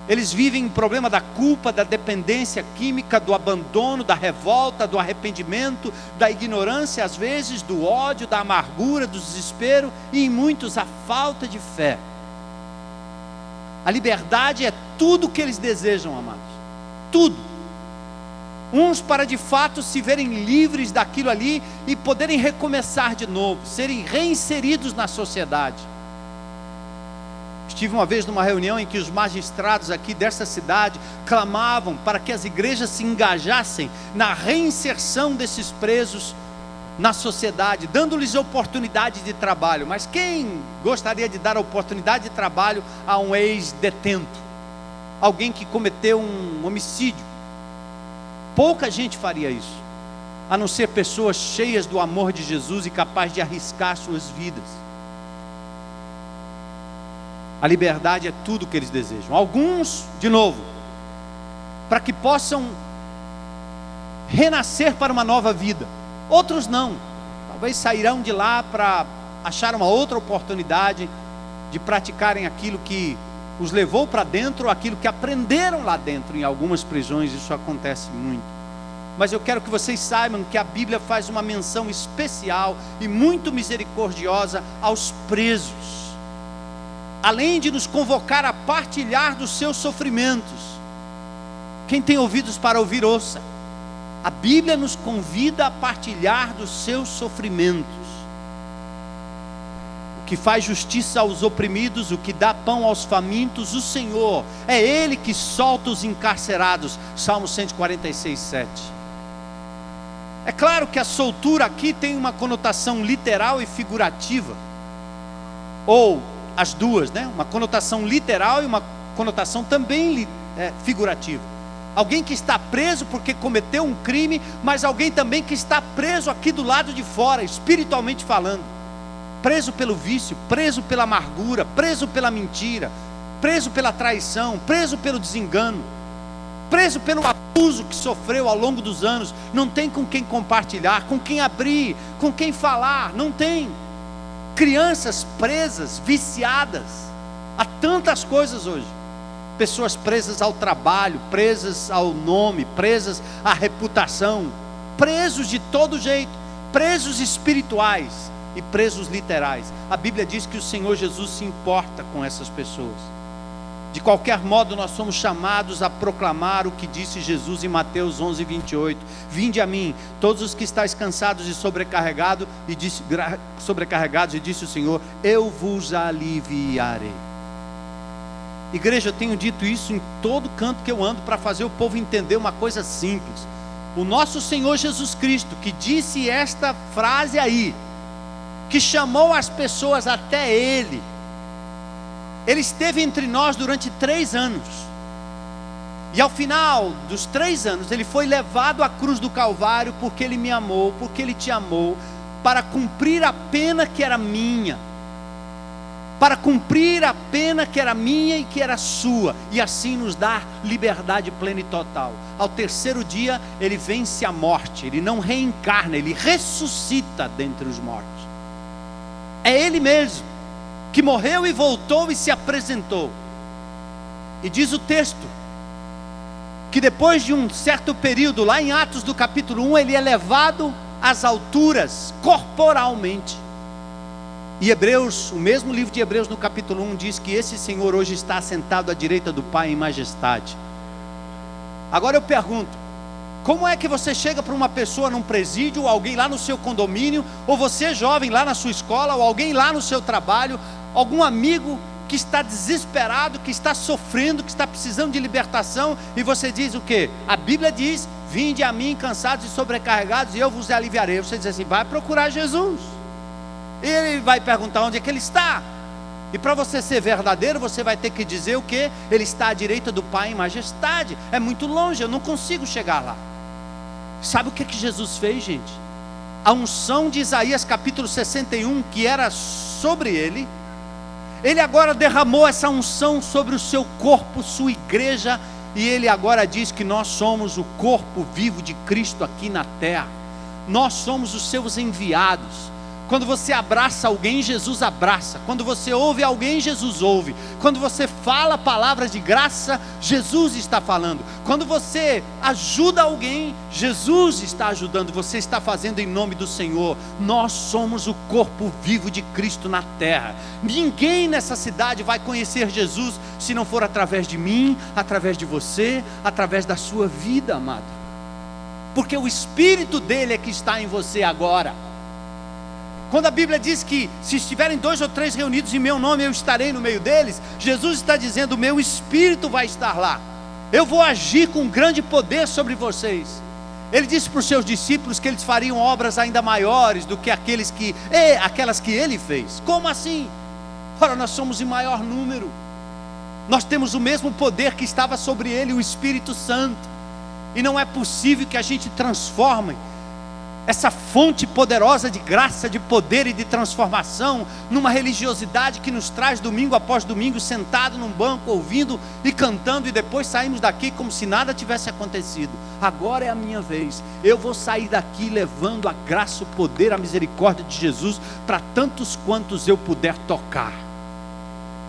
Eles vivem o problema da culpa, da dependência química, do abandono, da revolta, do arrependimento, da ignorância, às vezes, do ódio, da amargura, do desespero, e em muitos a falta de fé. A liberdade é tudo o que eles desejam, amados. Tudo. Uns para de fato se verem livres daquilo ali e poderem recomeçar de novo, serem reinseridos na sociedade. Estive uma vez numa reunião em que os magistrados aqui dessa cidade clamavam para que as igrejas se engajassem na reinserção desses presos na sociedade, dando-lhes oportunidade de trabalho. Mas quem gostaria de dar oportunidade de trabalho a um ex-detento? Alguém que cometeu um homicídio? Pouca gente faria isso, a não ser pessoas cheias do amor de Jesus e capazes de arriscar suas vidas. A liberdade é tudo o que eles desejam. Alguns, de novo, para que possam renascer para uma nova vida. Outros não. Talvez sairão de lá para achar uma outra oportunidade de praticarem aquilo que os levou para dentro, aquilo que aprenderam lá dentro. Em algumas prisões isso acontece muito. Mas eu quero que vocês saibam que a Bíblia faz uma menção especial e muito misericordiosa aos presos. Além de nos convocar a partilhar dos seus sofrimentos. Quem tem ouvidos para ouvir, ouça. A Bíblia nos convida a partilhar dos seus sofrimentos. O que faz justiça aos oprimidos, o que dá pão aos famintos, o Senhor. É Ele que solta os encarcerados. Salmo 146, 7. É claro que a soltura aqui tem uma conotação literal e figurativa. Ou as duas, né? Uma conotação literal e uma conotação também figurativa. Alguém que está preso porque cometeu um crime, mas alguém também que está preso aqui do lado de fora, espiritualmente falando. Preso pelo vício, preso pela amargura, preso pela mentira, preso pela traição, preso pelo desengano, preso pelo abuso que sofreu ao longo dos anos. Não tem com quem compartilhar, com quem abrir, com quem falar, não tem. Crianças presas, viciadas, há tantas coisas hoje. Pessoas presas ao trabalho, presas ao nome, presas à reputação, presos de todo jeito, presos espirituais e presos literais. A Bíblia diz que o Senhor Jesus se importa com essas pessoas. De qualquer modo, nós somos chamados a proclamar o que disse Jesus em Mateus 11, 28. Vinde a mim, todos os que estáis cansados e sobrecarregados, e disse o Senhor, eu vos aliviarei. Igreja, eu tenho dito isso em todo canto que eu ando, para fazer o povo entender uma coisa simples. O nosso Senhor Jesus Cristo, que disse esta frase aí, que chamou as pessoas até Ele, Ele esteve entre nós durante 3 anos. E ao final dos 3 anos, Ele foi levado à cruz do Calvário, porque Ele me amou, porque Ele te amou, para cumprir a pena que era minha. Para cumprir a pena que era minha e que era sua. E assim nos dar liberdade plena e total. Ao 3º dia, Ele vence a morte. Ele não reencarna, Ele ressuscita dentre os mortos. É Ele mesmo que morreu e voltou e se apresentou. E diz o texto que depois de um certo período, lá em Atos do capítulo 1, Ele é levado às alturas corporalmente. E Hebreus, o mesmo livro de Hebreus no capítulo 1 diz que esse Senhor hoje está assentado à direita do Pai em majestade. Agora eu pergunto, como é que você chega para uma pessoa num presídio, ou alguém lá no seu condomínio, ou você jovem lá na sua escola, ou alguém lá no seu trabalho, algum amigo que está desesperado, que está sofrendo, que está precisando de libertação, e você diz o quê? A Bíblia diz, vinde a mim cansados e sobrecarregados, e eu vos aliviarei. Você diz assim, vai procurar Jesus. E Ele vai perguntar onde é que Ele está. E para você ser verdadeiro, você vai ter que dizer o quê? Ele está à direita do Pai em majestade. É muito longe, eu não consigo chegar lá. Sabe o que Jesus fez, gente? A unção de Isaías capítulo 61, que era sobre Ele, Ele agora derramou essa unção sobre o seu corpo, sua igreja. E Ele agora diz que nós somos o corpo vivo de Cristo aqui na terra. Nós somos os seus enviados. Quando você abraça alguém, Jesus abraça. Quando você ouve alguém, Jesus ouve. Quando você fala palavras de graça, Jesus está falando. Quando você ajuda alguém, Jesus está ajudando. Você está fazendo em nome do Senhor. Nós somos o corpo vivo de Cristo na terra. Ninguém nessa cidade vai conhecer Jesus se não for através de mim, através de você, através da sua vida, amado. Porque o Espírito dele é que está em você agora. Quando a Bíblia diz que se estiverem 2 ou 3 reunidos em meu nome, eu estarei no meio deles, Jesus está dizendo, o meu Espírito vai estar lá. Eu vou agir com grande poder sobre vocês. Ele disse para os seus discípulos que eles fariam obras ainda maiores do que aquelas que ele fez. Como assim? Ora, nós somos em maior número. Nós temos o mesmo poder que estava sobre ele, o Espírito Santo. E não é possível que a gente transforme essa fonte poderosa de graça, de poder e de transformação, numa religiosidade que nos traz domingo após domingo, sentado num banco, ouvindo e cantando, e depois saímos daqui como se nada tivesse acontecido. Agora é a minha vez, eu vou sair daqui levando a graça, o poder, a misericórdia de Jesus, para tantos quantos eu puder tocar.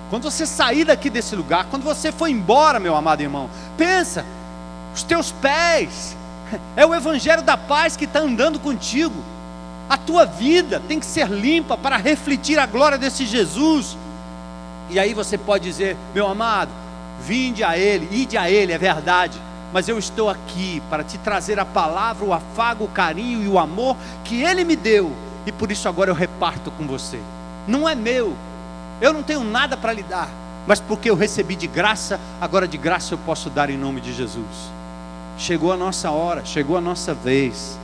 Quando você sair daqui desse lugar, quando você for embora, meu amado irmão, pensa, os teus pés, é o evangelho da paz que está andando contigo. A tua vida tem que ser limpa para refletir a glória desse Jesus. E aí você pode dizer, meu amado, vinde a Ele, ide a Ele, é verdade, mas eu estou aqui para te trazer a palavra, o afago, o carinho e o amor que Ele me deu, e por isso agora eu reparto com você. Não é meu, eu não tenho nada para lhe dar, mas porque eu recebi de graça, agora de graça eu posso dar em nome de Jesus. Chegou a nossa hora, chegou a nossa vez.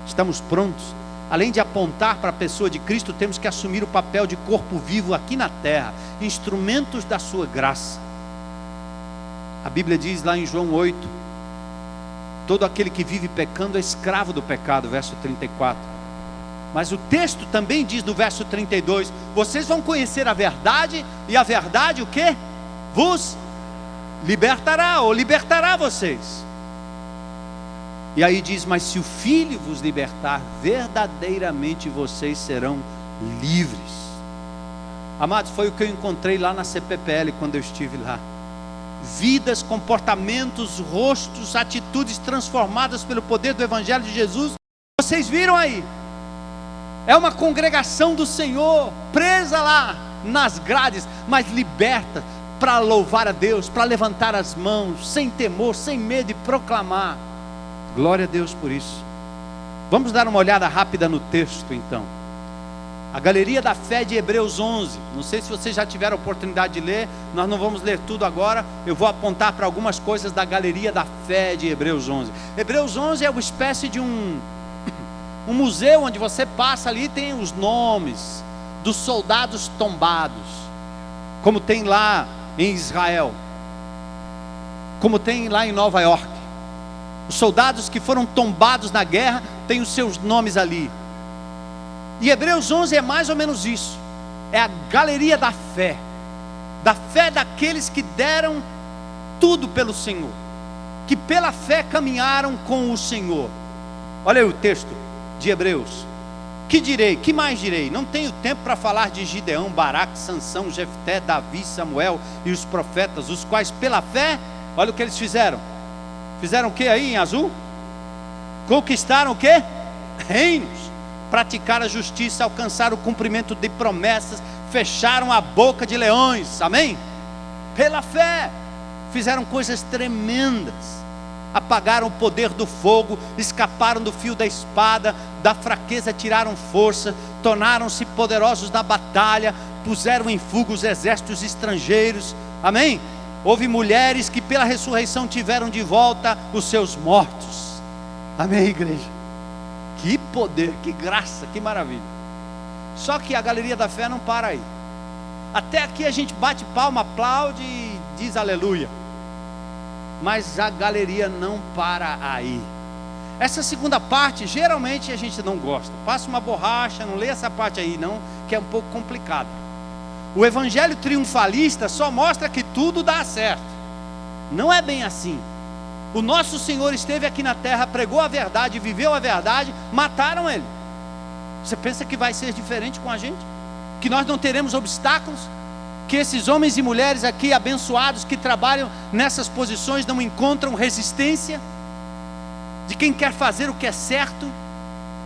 Estamos prontos. Além de apontar para a pessoa de Cristo, temos que assumir o papel de corpo vivo aqui na terra, instrumentos da sua graça. A Bíblia diz lá em João 8, todo aquele que vive pecando é escravo do pecado, verso 34. Mas o texto também diz no verso 32, vocês vão conhecer a verdade, e a verdade o quê? Vos libertará, ou libertará vocês. E aí diz, mas se o Filho vos libertar, verdadeiramente vocês serão livres. Amados, foi o que eu encontrei lá na CPPL quando eu estive lá. Vidas, comportamentos, rostos, atitudes transformadas pelo poder do Evangelho de Jesus. Vocês viram aí? É uma congregação do Senhor, presa lá nas grades, mas liberta para louvar a Deus, para levantar as mãos, sem temor, sem medo e proclamar. Glória a Deus por isso. Vamos dar uma olhada rápida no texto então. A galeria da fé de Hebreus 11. Não sei se vocês já tiveram a oportunidade de ler. Nós não vamos ler tudo agora. Eu vou apontar para algumas coisas da galeria da fé de Hebreus 11. Hebreus 11 é uma espécie de um museu onde você passa ali, tem os nomes dos soldados tombados, como tem lá em Israel, como tem lá em Nova York. Os soldados que foram tombados na guerra têm os seus nomes ali. E Hebreus 11 é mais ou menos isso. É a galeria da fé daqueles que deram tudo pelo Senhor, que pela fé caminharam com o Senhor. Olha aí o texto de Hebreus. Que direi? Que mais direi? Não tenho tempo para falar de Gideão, Baraque, Sansão, Jefté, Davi, Samuel e os profetas, os quais pela fé, olha o que eles fizeram. Fizeram o que aí em azul? Conquistaram o que? Reinos. Praticaram a justiça, alcançaram o cumprimento de promessas, fecharam a boca de leões. Amém? Pela fé. Fizeram coisas tremendas. Apagaram o poder do fogo, escaparam do fio da espada, da fraqueza tiraram força, tornaram-se poderosos na batalha, puseram em fuga os exércitos estrangeiros. Amém? Houve mulheres que pela ressurreição tiveram de volta os seus mortos. Amém, igreja? Que poder, que graça, que maravilha. Só que a galeria da fé não para aí. Até aqui a gente bate palma, aplaude e diz aleluia. Mas a galeria não para aí. Essa segunda parte, geralmente a gente não gosta. Passa uma borracha, não lê essa parte aí não, que é um pouco complicado. O evangelho triunfalista só mostra que tudo dá certo. Não é bem assim. O nosso Senhor esteve aqui na terra, pregou a verdade, viveu a verdade, mataram ele. Você pensa que vai ser diferente com a gente? Que nós não teremos obstáculos? Que esses homens e mulheres aqui abençoados que trabalham nessas posições não encontram resistência? De quem quer fazer o que é certo?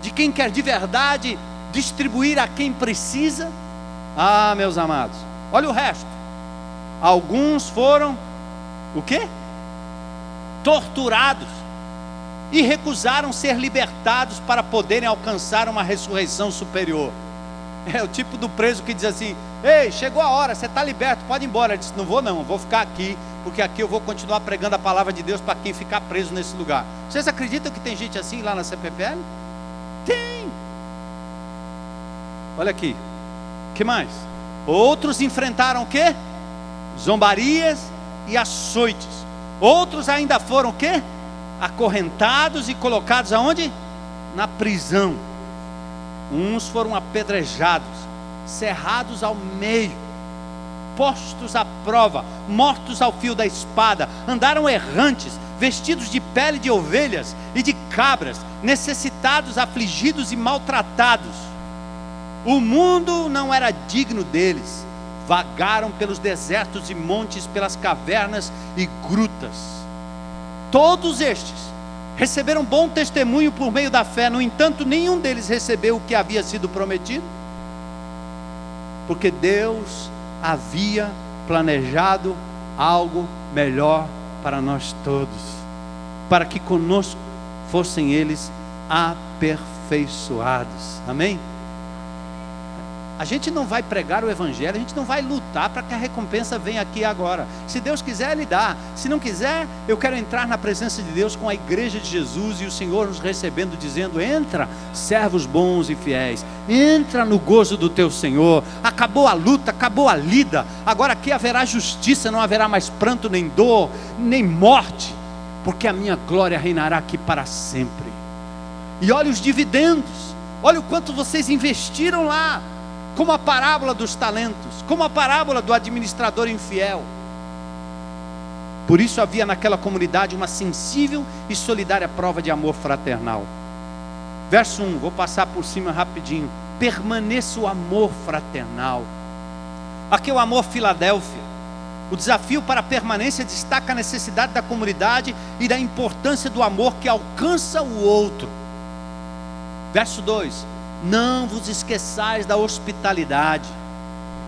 De quem quer de verdade distribuir a quem precisa? Ah, meus amados, olha o resto. Alguns foram o quê? Torturados e recusaram ser libertados para poderem alcançar uma ressurreição superior. É o tipo do preso que diz assim: ei, chegou a hora, você está liberto, pode ir embora. Ele disse: não vou não, vou ficar aqui, porque aqui eu vou continuar pregando a palavra de Deus para quem ficar preso nesse lugar. Vocês acreditam que tem gente assim lá na CPPL? Tem. Olha aqui, o que mais? Outros enfrentaram o quê? Zombarias e açoites. Outros ainda foram o quê? Acorrentados e colocados aonde? Na prisão. Uns foram apedrejados, cerrados ao meio, postos à prova, mortos ao fio da espada, andaram errantes, vestidos de pele de ovelhas e de cabras, necessitados, afligidos e maltratados. O mundo não era digno deles. Vagaram pelos desertos e montes, pelas cavernas e grutas. Todos estes receberam bom testemunho por meio da fé. No entanto, nenhum deles recebeu o que havia sido prometido, porque Deus havia planejado algo melhor para nós todos, para que conosco fossem eles aperfeiçoados. Amém? A gente não vai pregar o evangelho, a gente não vai lutar para que a recompensa venha aqui agora. Se Deus quiser, Ele dá. Se não quiser, eu quero entrar na presença de Deus com a igreja de Jesus e o Senhor nos recebendo, dizendo: entra, servos bons e fiéis, entra no gozo do teu Senhor. Acabou a luta, acabou a lida, agora aqui haverá justiça, não haverá mais pranto, nem dor, nem morte, porque a minha glória reinará aqui para sempre. E olha os dividendos, olha o quanto vocês investiram lá, como a parábola dos talentos, como a parábola do administrador infiel. Por isso havia naquela comunidade uma sensível e solidária prova de amor fraternal. Verso 1, vou passar por cima rapidinho. Permaneça o amor fraternal. Aqui é o amor Filadélfia. O desafio para a permanência destaca a necessidade da comunidade e da importância do amor que alcança o outro. Verso 2, não vos esqueçais da hospitalidade.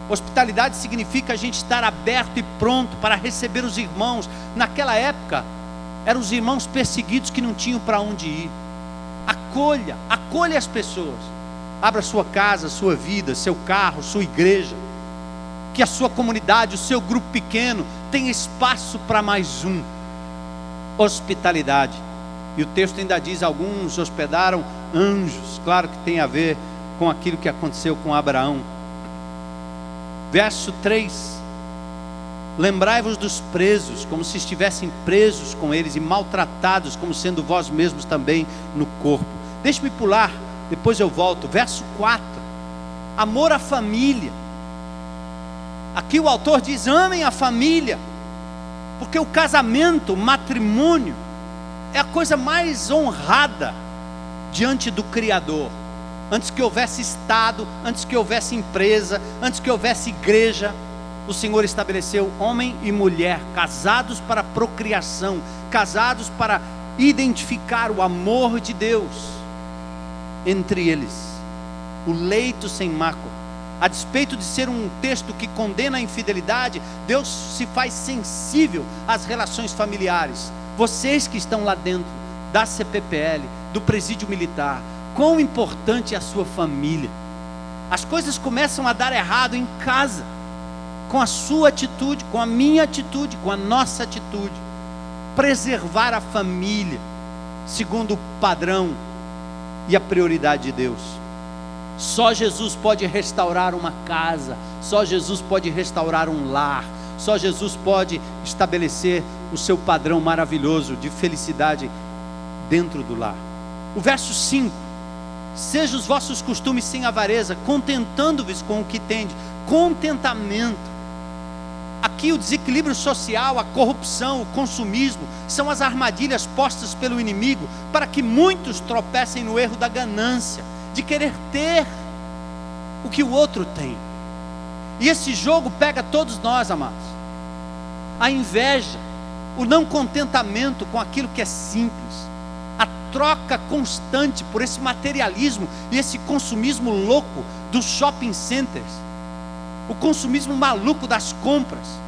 Hospitalidade significa a gente estar aberto e pronto para receber os irmãos. Naquela época, eram os irmãos perseguidos que não tinham para onde ir. Acolha as pessoas. Abra sua casa, sua vida, seu carro, sua igreja. Que a sua comunidade, o seu grupo pequeno tenha espaço para mais um. Hospitalidade. E o texto ainda diz: alguns hospedaram anjos. Claro que tem a ver com aquilo que aconteceu com Abraão. Verso 3: lembrai-vos dos presos, como se estivessem presos com eles, e maltratados, como sendo vós mesmos também no corpo. Deixe-me pular, depois eu volto. Verso 4: amor à família. Aqui o autor diz: amem a família, porque o casamento, o matrimônio, é a coisa mais honrada diante do Criador. Antes que houvesse Estado, antes que houvesse empresa, antes que houvesse igreja, o Senhor estabeleceu homem e mulher, casados para procriação, casados para identificar o amor de Deus entre eles, o leito sem mácula. A despeito de ser um texto que condena a infidelidade, Deus se faz sensível às relações familiares. Vocês que estão lá dentro da CPPL, do presídio militar, quão importante é a sua família. As coisas começam a dar errado em casa, com a sua atitude, com a minha atitude, com a nossa atitude. Preservar a família, segundo o padrão e a prioridade de Deus. Só Jesus pode restaurar uma casa, só Jesus pode restaurar um lar, só Jesus pode estabelecer o seu padrão maravilhoso de felicidade dentro do lar. O verso 5: sejam os vossos costumes sem avareza, contentando-vos com o que tendes. Contentamento. Aqui o desequilíbrio social, a corrupção, o consumismo são as armadilhas postas pelo inimigo para que muitos tropecem no erro da ganância. de querer ter o que o outro tem. E esse jogo pega todos nós, amados. A inveja, o não contentamento com aquilo que é simples, a troca constante por esse materialismo e esse consumismo louco dos shopping centers, o consumismo maluco das compras.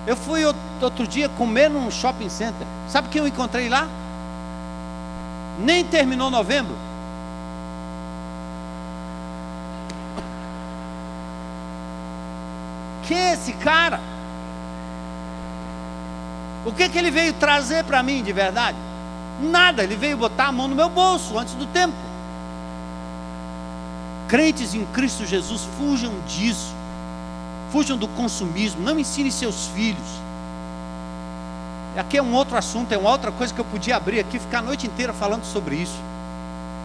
Eu fui outro dia comer num shopping center. Sabe quem eu encontrei lá? Nem terminou novembro. Que é esse cara? O que ele veio trazer para mim de verdade? Nada, ele veio botar a mão no meu bolso antes do tempo. Crentes em Cristo Jesus, fujam disso. Fujam do consumismo, não ensine seus filhos. Aqui é um outro assunto, é uma outra coisa que eu podia abrir aqui, ficar a noite inteira falando sobre isso.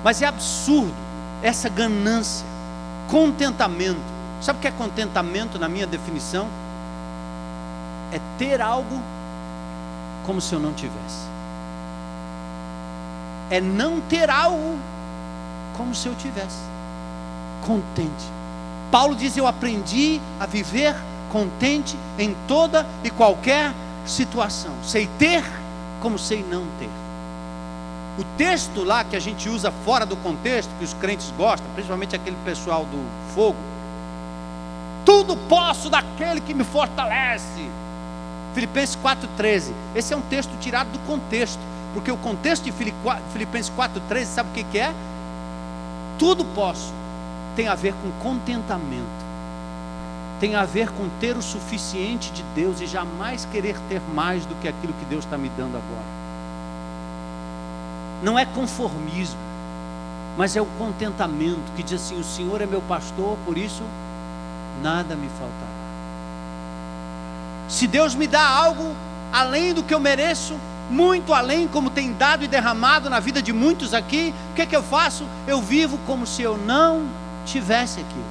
Mas é absurdo essa ganância, contentamento. Sabe o que é contentamento na minha definição? É ter algo como se eu não tivesse. É não ter algo como se eu tivesse. Contente. Paulo diz: eu aprendi a viver contente em toda e qualquer situação. Sei ter como sei não ter. O texto lá que a gente usa fora do contexto, que os crentes gostam, principalmente aquele pessoal do fogo: tudo posso daquele que me fortalece. Filipenses 4,13. Esse é um texto tirado do contexto, porque o contexto de Filipenses 4,13, sabe o que é? Tudo posso tem a ver com contentamento, tem a ver com ter o suficiente de Deus e jamais querer ter mais do que aquilo que Deus está me dando agora. Não é conformismo, mas é o contentamento que diz assim: o Senhor é meu pastor, por isso nada me faltará. Se Deus me dá algo além do que eu mereço, muito além, como tem dado e derramado na vida de muitos aqui, o que é que eu faço? Eu vivo como se eu não tivesse aquilo,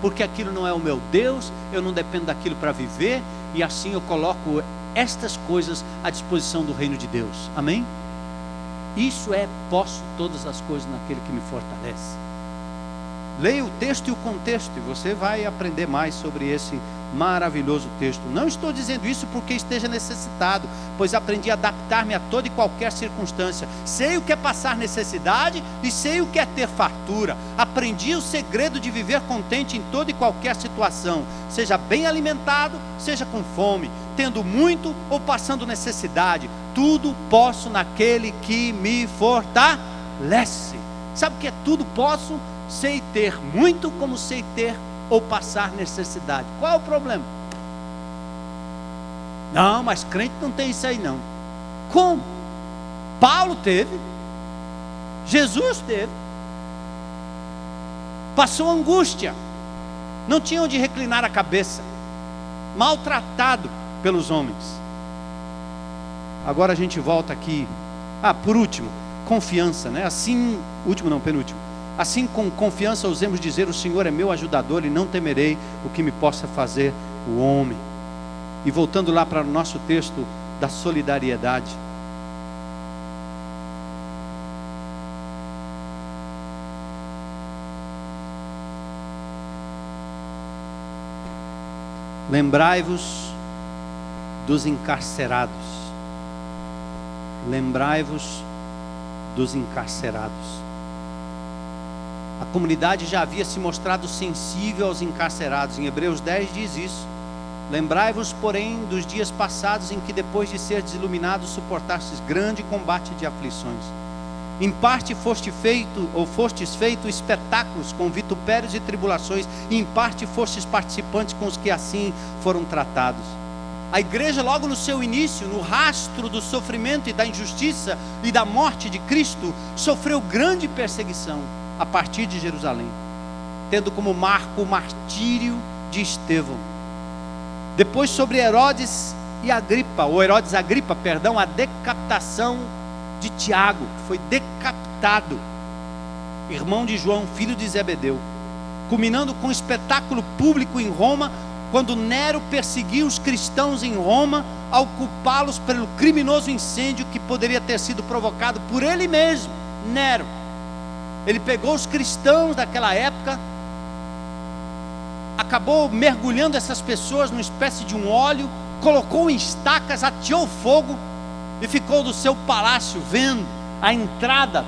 porque aquilo não é o meu Deus, eu não dependo daquilo para viver, e assim eu coloco estas coisas à disposição do reino de Deus. Amém? Isso é: posso todas as coisas naquele que me fortalece. Leia o texto e o contexto, e você vai aprender mais sobre esse maravilhoso texto. Não estou dizendo isso porque esteja necessitado, pois aprendi a adaptar-me a toda e qualquer circunstância. Sei o que é passar necessidade e sei o que é ter fartura. Aprendi o segredo de viver contente em toda e qualquer situação, seja bem alimentado, seja com fome, tendo muito ou passando necessidade. Tudo posso naquele que me fortalece. Sabe o que é tudo posso? Sei ter muito como sei ter ou passar necessidade. Qual é o problema? Não, mas crente não tem isso aí não. Como? Paulo teve, Jesus teve, passou angústia, não tinha onde reclinar a cabeça, maltratado pelos homens. Agora a gente volta aqui. Por último, confiança, né? Assim, último não, penúltimo. Assim, com confiança ousemos dizer: o Senhor é meu ajudador e não temerei o que me possa fazer o homem. E voltando lá para o nosso texto da solidariedade, lembrai-vos dos encarcerados. Lembrai-vos dos encarcerados. A comunidade já havia se mostrado sensível aos encarcerados. Em Hebreus 10 diz isso: lembrai-vos, porém, dos dias passados em que, depois de seres iluminados, suportastes grande combate de aflições. Em parte fostes feito espetáculos com vitupérios e tribulações, e em parte fostes participantes com os que assim foram tratados. A igreja, logo no seu início, no rastro do sofrimento e da injustiça e da morte de Cristo, sofreu grande perseguição a partir de Jerusalém, tendo como marco o martírio de Estevão. Depois, sobre Herodes Agripa, a decapitação de Tiago, que foi decapitado, irmão de João, filho de Zebedeu, culminando com um espetáculo público em Roma, quando Nero perseguiu os cristãos em Roma, ao culpá-los pelo criminoso incêndio que poderia ter sido provocado por ele mesmo, Nero. Ele pegou os cristãos daquela época, acabou mergulhando essas pessoas numa espécie de um óleo, colocou em estacas, ateou fogo e ficou do seu palácio vendo a entrada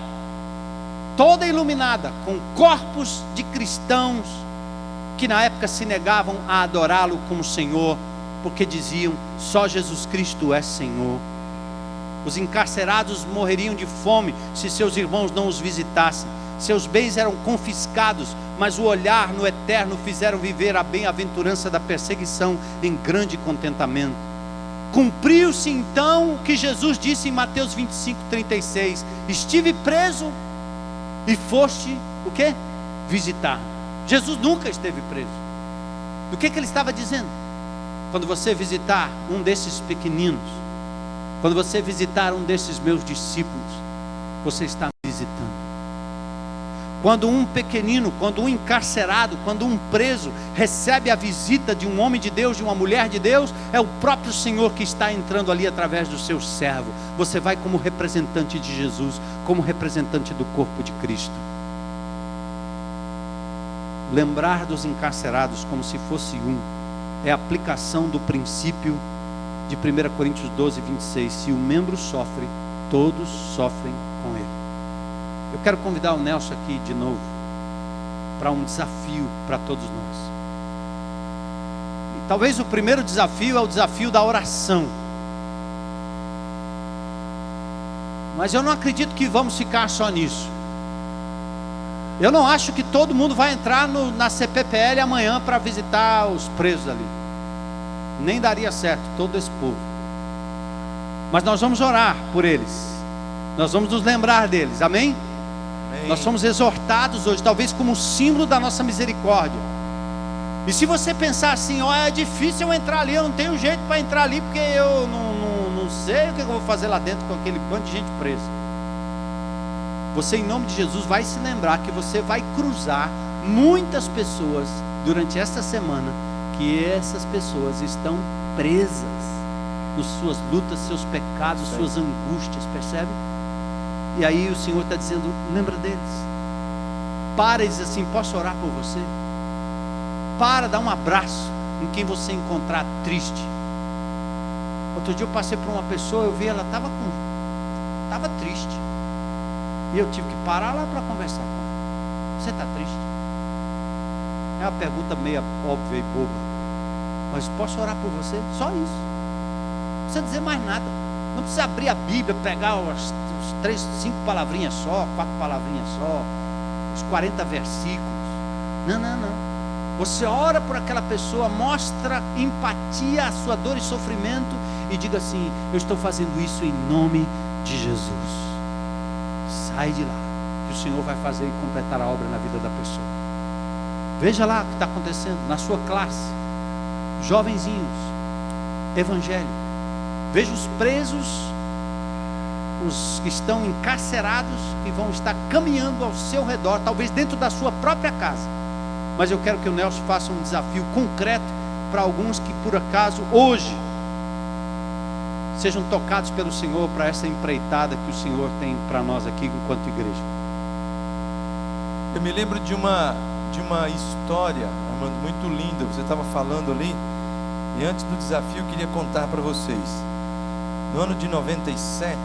toda iluminada com corpos de cristãos que na época se negavam a adorá-lo como Senhor, porque diziam: só Jesus Cristo é Senhor. Os encarcerados morreriam de fome se seus irmãos não os visitassem. Seus bens eram confiscados, mas o olhar no eterno fizeram viver a bem-aventurança da perseguição em grande contentamento. Cumpriu-se então o que Jesus disse em Mateus 25:36: estive preso e foste o quê? Visitar. Jesus nunca esteve preso. O que ele estava dizendo? Quando você visitar um desses pequeninos, quando você visitar um desses meus discípulos, você está me visitando. Quando um pequenino, quando um encarcerado, quando um preso recebe a visita de um homem de Deus, de uma mulher de Deus, é o próprio Senhor que está entrando ali através do seu servo. Você vai como representante de Jesus, como representante do corpo de Cristo. Lembrar dos encarcerados como se fosse um, é a aplicação do princípio de 1 Coríntios 12:26. Se o membro sofre, todos sofrem com ele. Eu quero convidar o Nelson aqui de novo para um desafio para todos nós. E talvez o primeiro desafio é o desafio da oração. Mas eu não acredito que vamos ficar só nisso. Eu não acho que todo mundo vai entrar na CPPL amanhã para visitar os presos ali. Nem daria certo todo esse povo. Mas nós vamos orar por eles. Nós vamos nos lembrar deles. Amém? Amém. Nós somos exortados hoje, talvez como símbolo da nossa misericórdia. E se você pensar assim: ó, é difícil eu entrar ali, eu não tenho jeito para entrar ali, porque eu não sei o que eu vou fazer lá dentro com aquele bando de gente presa. Você, em nome de Jesus, vai se lembrar que você vai cruzar muitas pessoas durante esta semana, que essas pessoas estão presas nas suas lutas, seus pecados, suas angústias, percebe? E aí o Senhor está dizendo: lembra deles. Para e diz assim: posso orar por você? Para, dá um abraço em quem você encontrar triste. Outro dia eu passei por uma pessoa, eu vi ela estava triste. E eu tive que parar lá para conversar com ela. Você está triste? É uma pergunta meio óbvia e boba. Mas posso orar por você? Só isso. Não precisa dizer mais nada. Não precisa abrir a Bíblia, pegar os 3, 5 palavrinhas só, 4 palavrinhas só, os 40 versículos. Não. Você ora por aquela pessoa, mostra empatia à sua dor e sofrimento e diga assim: eu estou fazendo isso em nome de Jesus. Sai de lá, que o Senhor vai fazer e completar a obra na vida da pessoa. Veja lá o que está acontecendo na sua classe. Jovenzinhos, evangelho. Veja os presos, os que estão encarcerados, que vão estar caminhando ao seu redor, talvez dentro da sua própria casa. Mas eu quero que o Nelson faça um desafio concreto para alguns que por acaso hoje sejam tocados pelo Senhor para essa empreitada que o Senhor tem para nós aqui enquanto igreja. Eu me lembro de uma história, Armando, muito linda. Você estava falando ali, e antes do desafio eu queria contar para vocês. No ano de 97,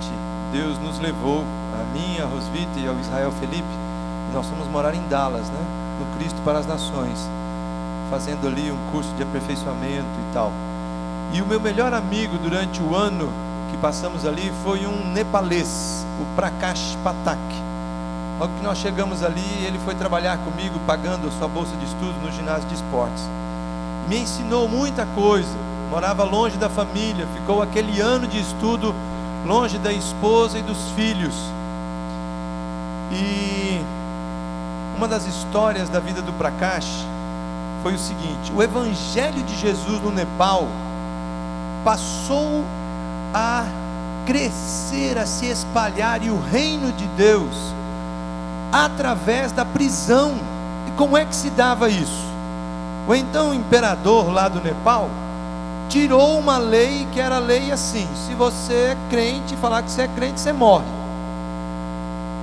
Deus nos levou, a mim, a Rosvita e ao Israel Felipe, e nós fomos morar em Dallas, né? No Cristo para as Nações, fazendo ali um curso de aperfeiçoamento e tal. E o meu melhor amigo durante o ano que passamos ali foi um nepalês, o Prakash Patak. Logo que nós chegamos ali, ele foi trabalhar comigo, pagando a sua bolsa de estudo no ginásio de esportes. Me ensinou muita coisa. Morava longe da família, ficou aquele ano de estudo longe da esposa e dos filhos. E uma das histórias da vida do Prakash foi o seguinte: o evangelho de Jesus no Nepal passou a crescer, a se espalhar, e o reino de Deus através da prisão. E como é que se dava isso? O então imperador lá do Nepal tirou uma lei que era lei assim: se você é crente, falar que você é crente, você morre.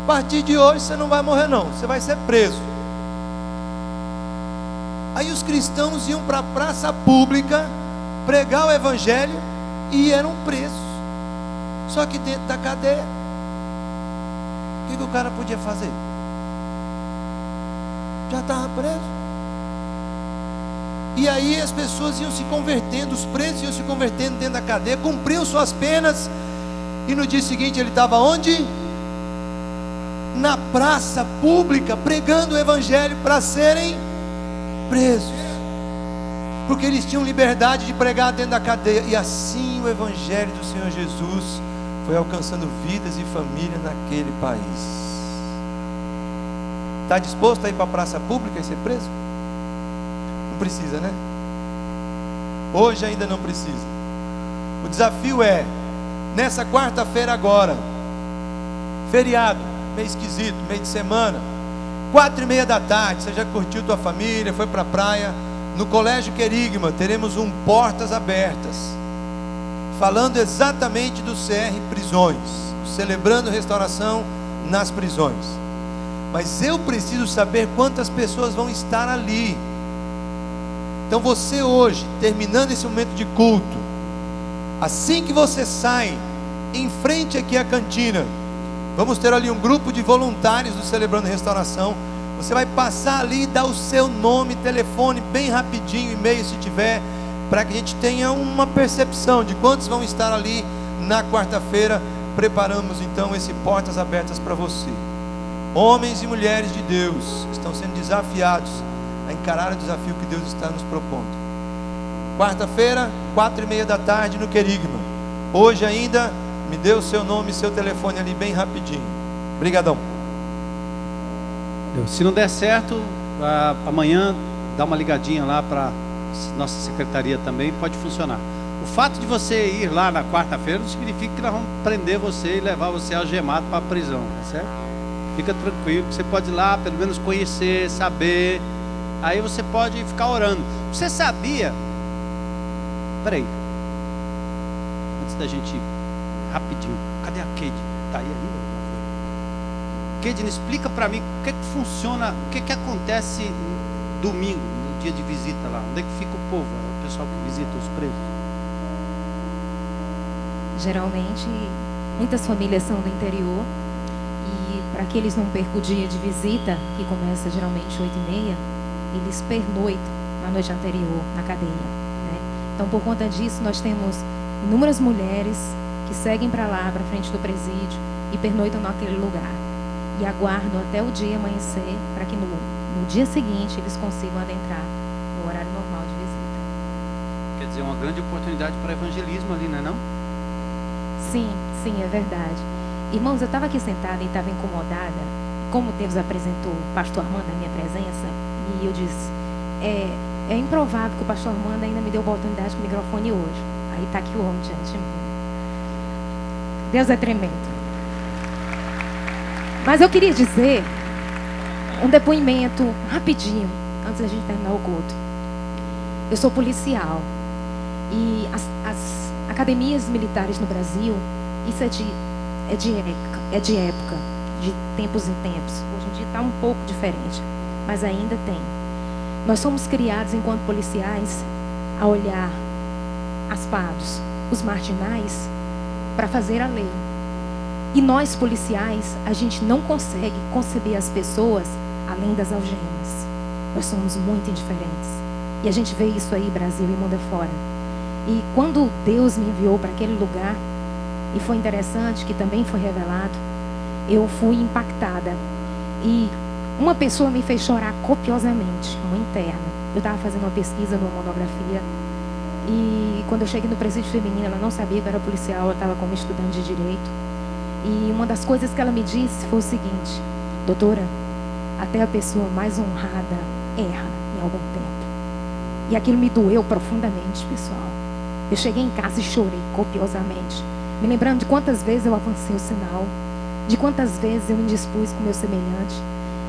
A partir de hoje você não vai morrer não, você vai ser preso. Aí os cristãos iam para a praça pública pregar o evangelho e eram presos. Só que dentro da cadeia, o que o cara podia fazer? Já estava preso. E aí as pessoas iam se convertendo, os presos iam se convertendo dentro da cadeia, cumpriam suas penas. E no dia seguinte ele estava onde? Na praça pública, pregando o evangelho para serem presos, porque eles tinham liberdade de pregar dentro da cadeia. E assim o evangelho do Senhor Jesus foi alcançando vidas e famílias naquele país. Está disposto a ir para a praça pública e ser preso? Não precisa, né? Hoje ainda não precisa. O desafio é, nessa quarta-feira agora, feriado, meio esquisito, meio de semana, 4:30 da tarde, você já curtiu tua família, foi para a praia, no Colégio Querigma, teremos um Portas Abertas, falando exatamente do CR Prisões, celebrando restauração nas prisões. Mas eu preciso saber quantas pessoas vão estar ali. Então você hoje, terminando esse momento de culto, assim que você sai, em frente aqui à cantina, vamos ter ali um grupo de voluntários do Celebrando Restauração. Você vai passar ali e dar o seu nome, telefone, bem rapidinho, e-mail se tiver, para que a gente tenha uma percepção de quantos vão estar ali na quarta-feira. Preparamos então esse Portas Abertas para você. Homens e mulheres de Deus estão sendo desafiados a encarar o desafio que Deus está nos propondo. Quarta-feira, 4:30 da tarde no Querigma. Hoje ainda, me dê o seu nome e seu telefone ali bem rapidinho. Obrigadão. Se não der certo, amanhã dá uma ligadinha lá para nossa secretaria também, pode funcionar. O fato de você ir lá na quarta-feira não significa que nós vamos prender você e levar você algemado para a prisão, tá certo? Fica tranquilo, você pode ir lá, pelo menos conhecer, saber. Aí você pode ficar orando. Você sabia? Peraí, antes da gente ir, rapidinho, cadê a Kade? Está aí ainda? Kade, explica para mim o que que funciona, o que que acontece domingo, no dia de visita lá. Onde é que fica o povo, o pessoal que visita os presos? Geralmente, muitas famílias são do interior, e para que eles não percam o dia de visita, que começa geralmente 8:30, eles pernoitam na noite anterior na cadeia, né? Então, por conta disso, nós temos inúmeras mulheres que seguem para lá, para frente do presídio, e pernoitam naquele lugar, e aguardam até o dia amanhecer, para que no dia seguinte eles consigam adentrar no horário normal de visita. Quer dizer, uma grande oportunidade para evangelismo ali, não é não? Sim, é verdade. Irmãos, eu estava aqui sentada e estava incomodada, como Deus apresentou o pastor Armando na minha presença, e eu disse, é improvável que o pastor Armando ainda me deu oportunidade com o microfone hoje. Aí está aqui o homem diante de mim. Deus é tremendo. Mas eu queria dizer um depoimento rapidinho, antes da gente terminar o culto. Eu sou policial, e as academias militares no Brasil, isso é de época, de tempos em tempos. Hoje em dia está um pouco diferente, mas ainda tem. Nós somos criados enquanto policiais a olhar aspados, os marginais, para fazer a lei. E nós policiais, a gente não consegue conceber as pessoas além das algemas. Nós somos muito indiferentes. E a gente vê isso aí, Brasil e mundo afora. E quando Deus me enviou para aquele lugar, e foi interessante que também foi revelado, eu fui impactada. E uma pessoa me fez chorar copiosamente, uma interna. Eu estava fazendo uma pesquisa numa monografia, e quando eu cheguei no presídio feminino, ela não sabia que eu era policial, ela estava como estudante de direito. E uma das coisas que ela me disse foi o seguinte: doutora, até a pessoa mais honrada erra em algum tempo. E aquilo me doeu profundamente, pessoal. Eu cheguei em casa e chorei copiosamente, me lembrando de quantas vezes eu avancei o sinal, de quantas vezes eu me indispus com o meu semelhante,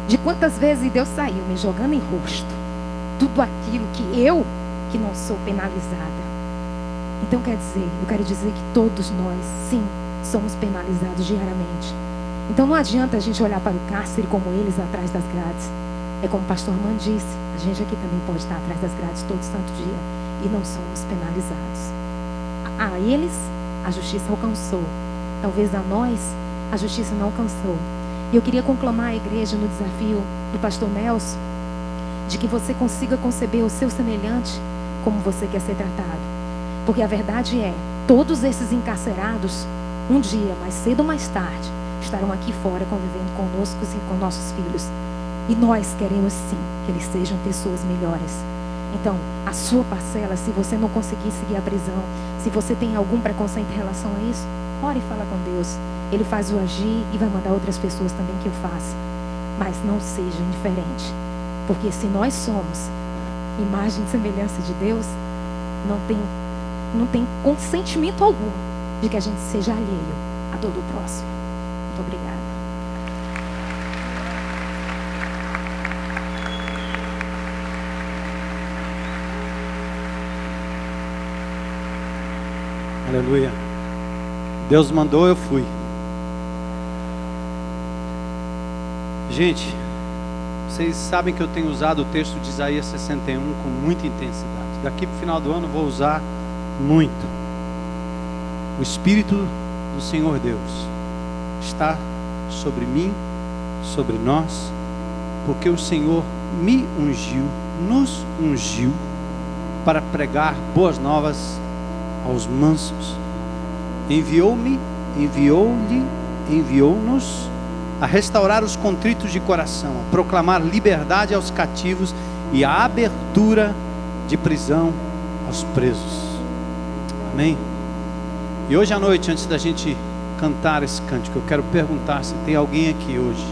de quantas vezes Deus saiu me jogando em rosto tudo aquilo que não sou penalizada. Então eu quero dizer que todos nós, sim, somos penalizados diariamente. Então não adianta a gente olhar para o cárcere como eles atrás das grades. É como o pastor Man disse, a gente aqui também pode estar atrás das grades todo santo dia e não somos penalizados. A eles a justiça alcançou, talvez a nós a justiça não alcançou. E eu queria conclamar a igreja no desafio do pastor Nelson, de que você consiga conceber o seu semelhante como você quer ser tratado. Porque a verdade é, todos esses encarcerados, um dia, mais cedo ou mais tarde, estarão aqui fora convivendo conosco e com nossos filhos. E nós queremos sim que eles sejam pessoas melhores. Então, a sua parcela, se você não conseguir seguir a prisão, se você tem algum preconceito em relação a isso, ore e fala com Deus. Ele faz o agir e vai mandar outras pessoas também que o façam. Mas não seja indiferente. Porque se nós somos imagem e semelhança de Deus, não tem consentimento algum de que a gente seja alheio a dor do próximo. Muito obrigada. Aleluia. Deus mandou, eu fui. Gente, vocês sabem que eu tenho usado o texto de Isaías 61 com muita intensidade. Daqui para o final do ano eu vou usar muito. O Espírito do Senhor Deus está sobre mim, sobre nós, porque o Senhor me ungiu, nos ungiu para pregar boas novas aos mansos. Enviou-me, enviou-lhe, enviou-nos a restaurar os contritos de coração, a proclamar liberdade aos cativos e a abertura de prisão aos presos. Amém? E hoje à noite, antes da gente cantar esse cântico, eu quero perguntar se tem alguém aqui hoje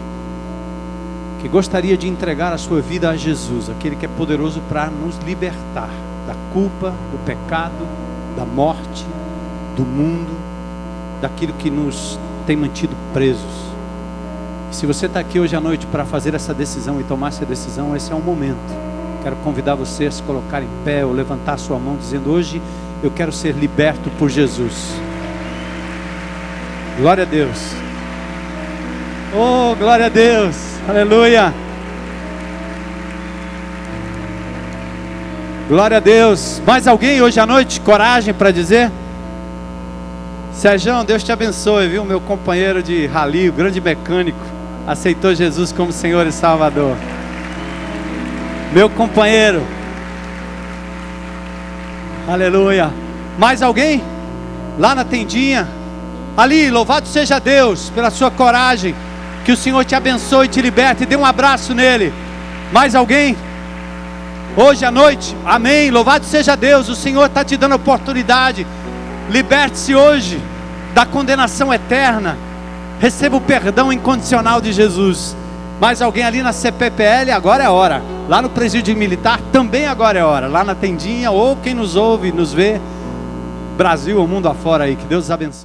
que gostaria de entregar a sua vida a Jesus, aquele que é poderoso para nos libertar da culpa, do pecado, da morte, do mundo, daquilo que nos tem mantido presos. E se você está aqui hoje à noite para fazer essa decisão e tomar essa decisão, esse é um momento. Quero convidar você a se colocar em pé ou levantar sua mão dizendo: hoje eu quero ser liberto por Jesus. Glória a Deus. Oh, glória a Deus. Aleluia. Glória a Deus. Mais alguém hoje à noite? Coragem para dizer? Sérgio, Deus te abençoe, viu? Meu companheiro de rally, o grande mecânico, aceitou Jesus como Senhor e Salvador. Meu companheiro. Aleluia. Mais alguém? Lá na tendinha. Ali, louvado seja Deus pela sua coragem. Que o Senhor te abençoe e te liberte. Dê um abraço nele. Mais alguém? Hoje à noite, amém. Louvado seja Deus. O Senhor está te dando oportunidade. Liberte-se hoje da condenação eterna. Receba o perdão incondicional de Jesus. Mais alguém ali na CPPL? Agora é a hora. Lá no presídio militar também agora é a hora. Lá na tendinha, ou quem nos ouve, nos vê, Brasil ou mundo afora aí. Que Deus abençoe.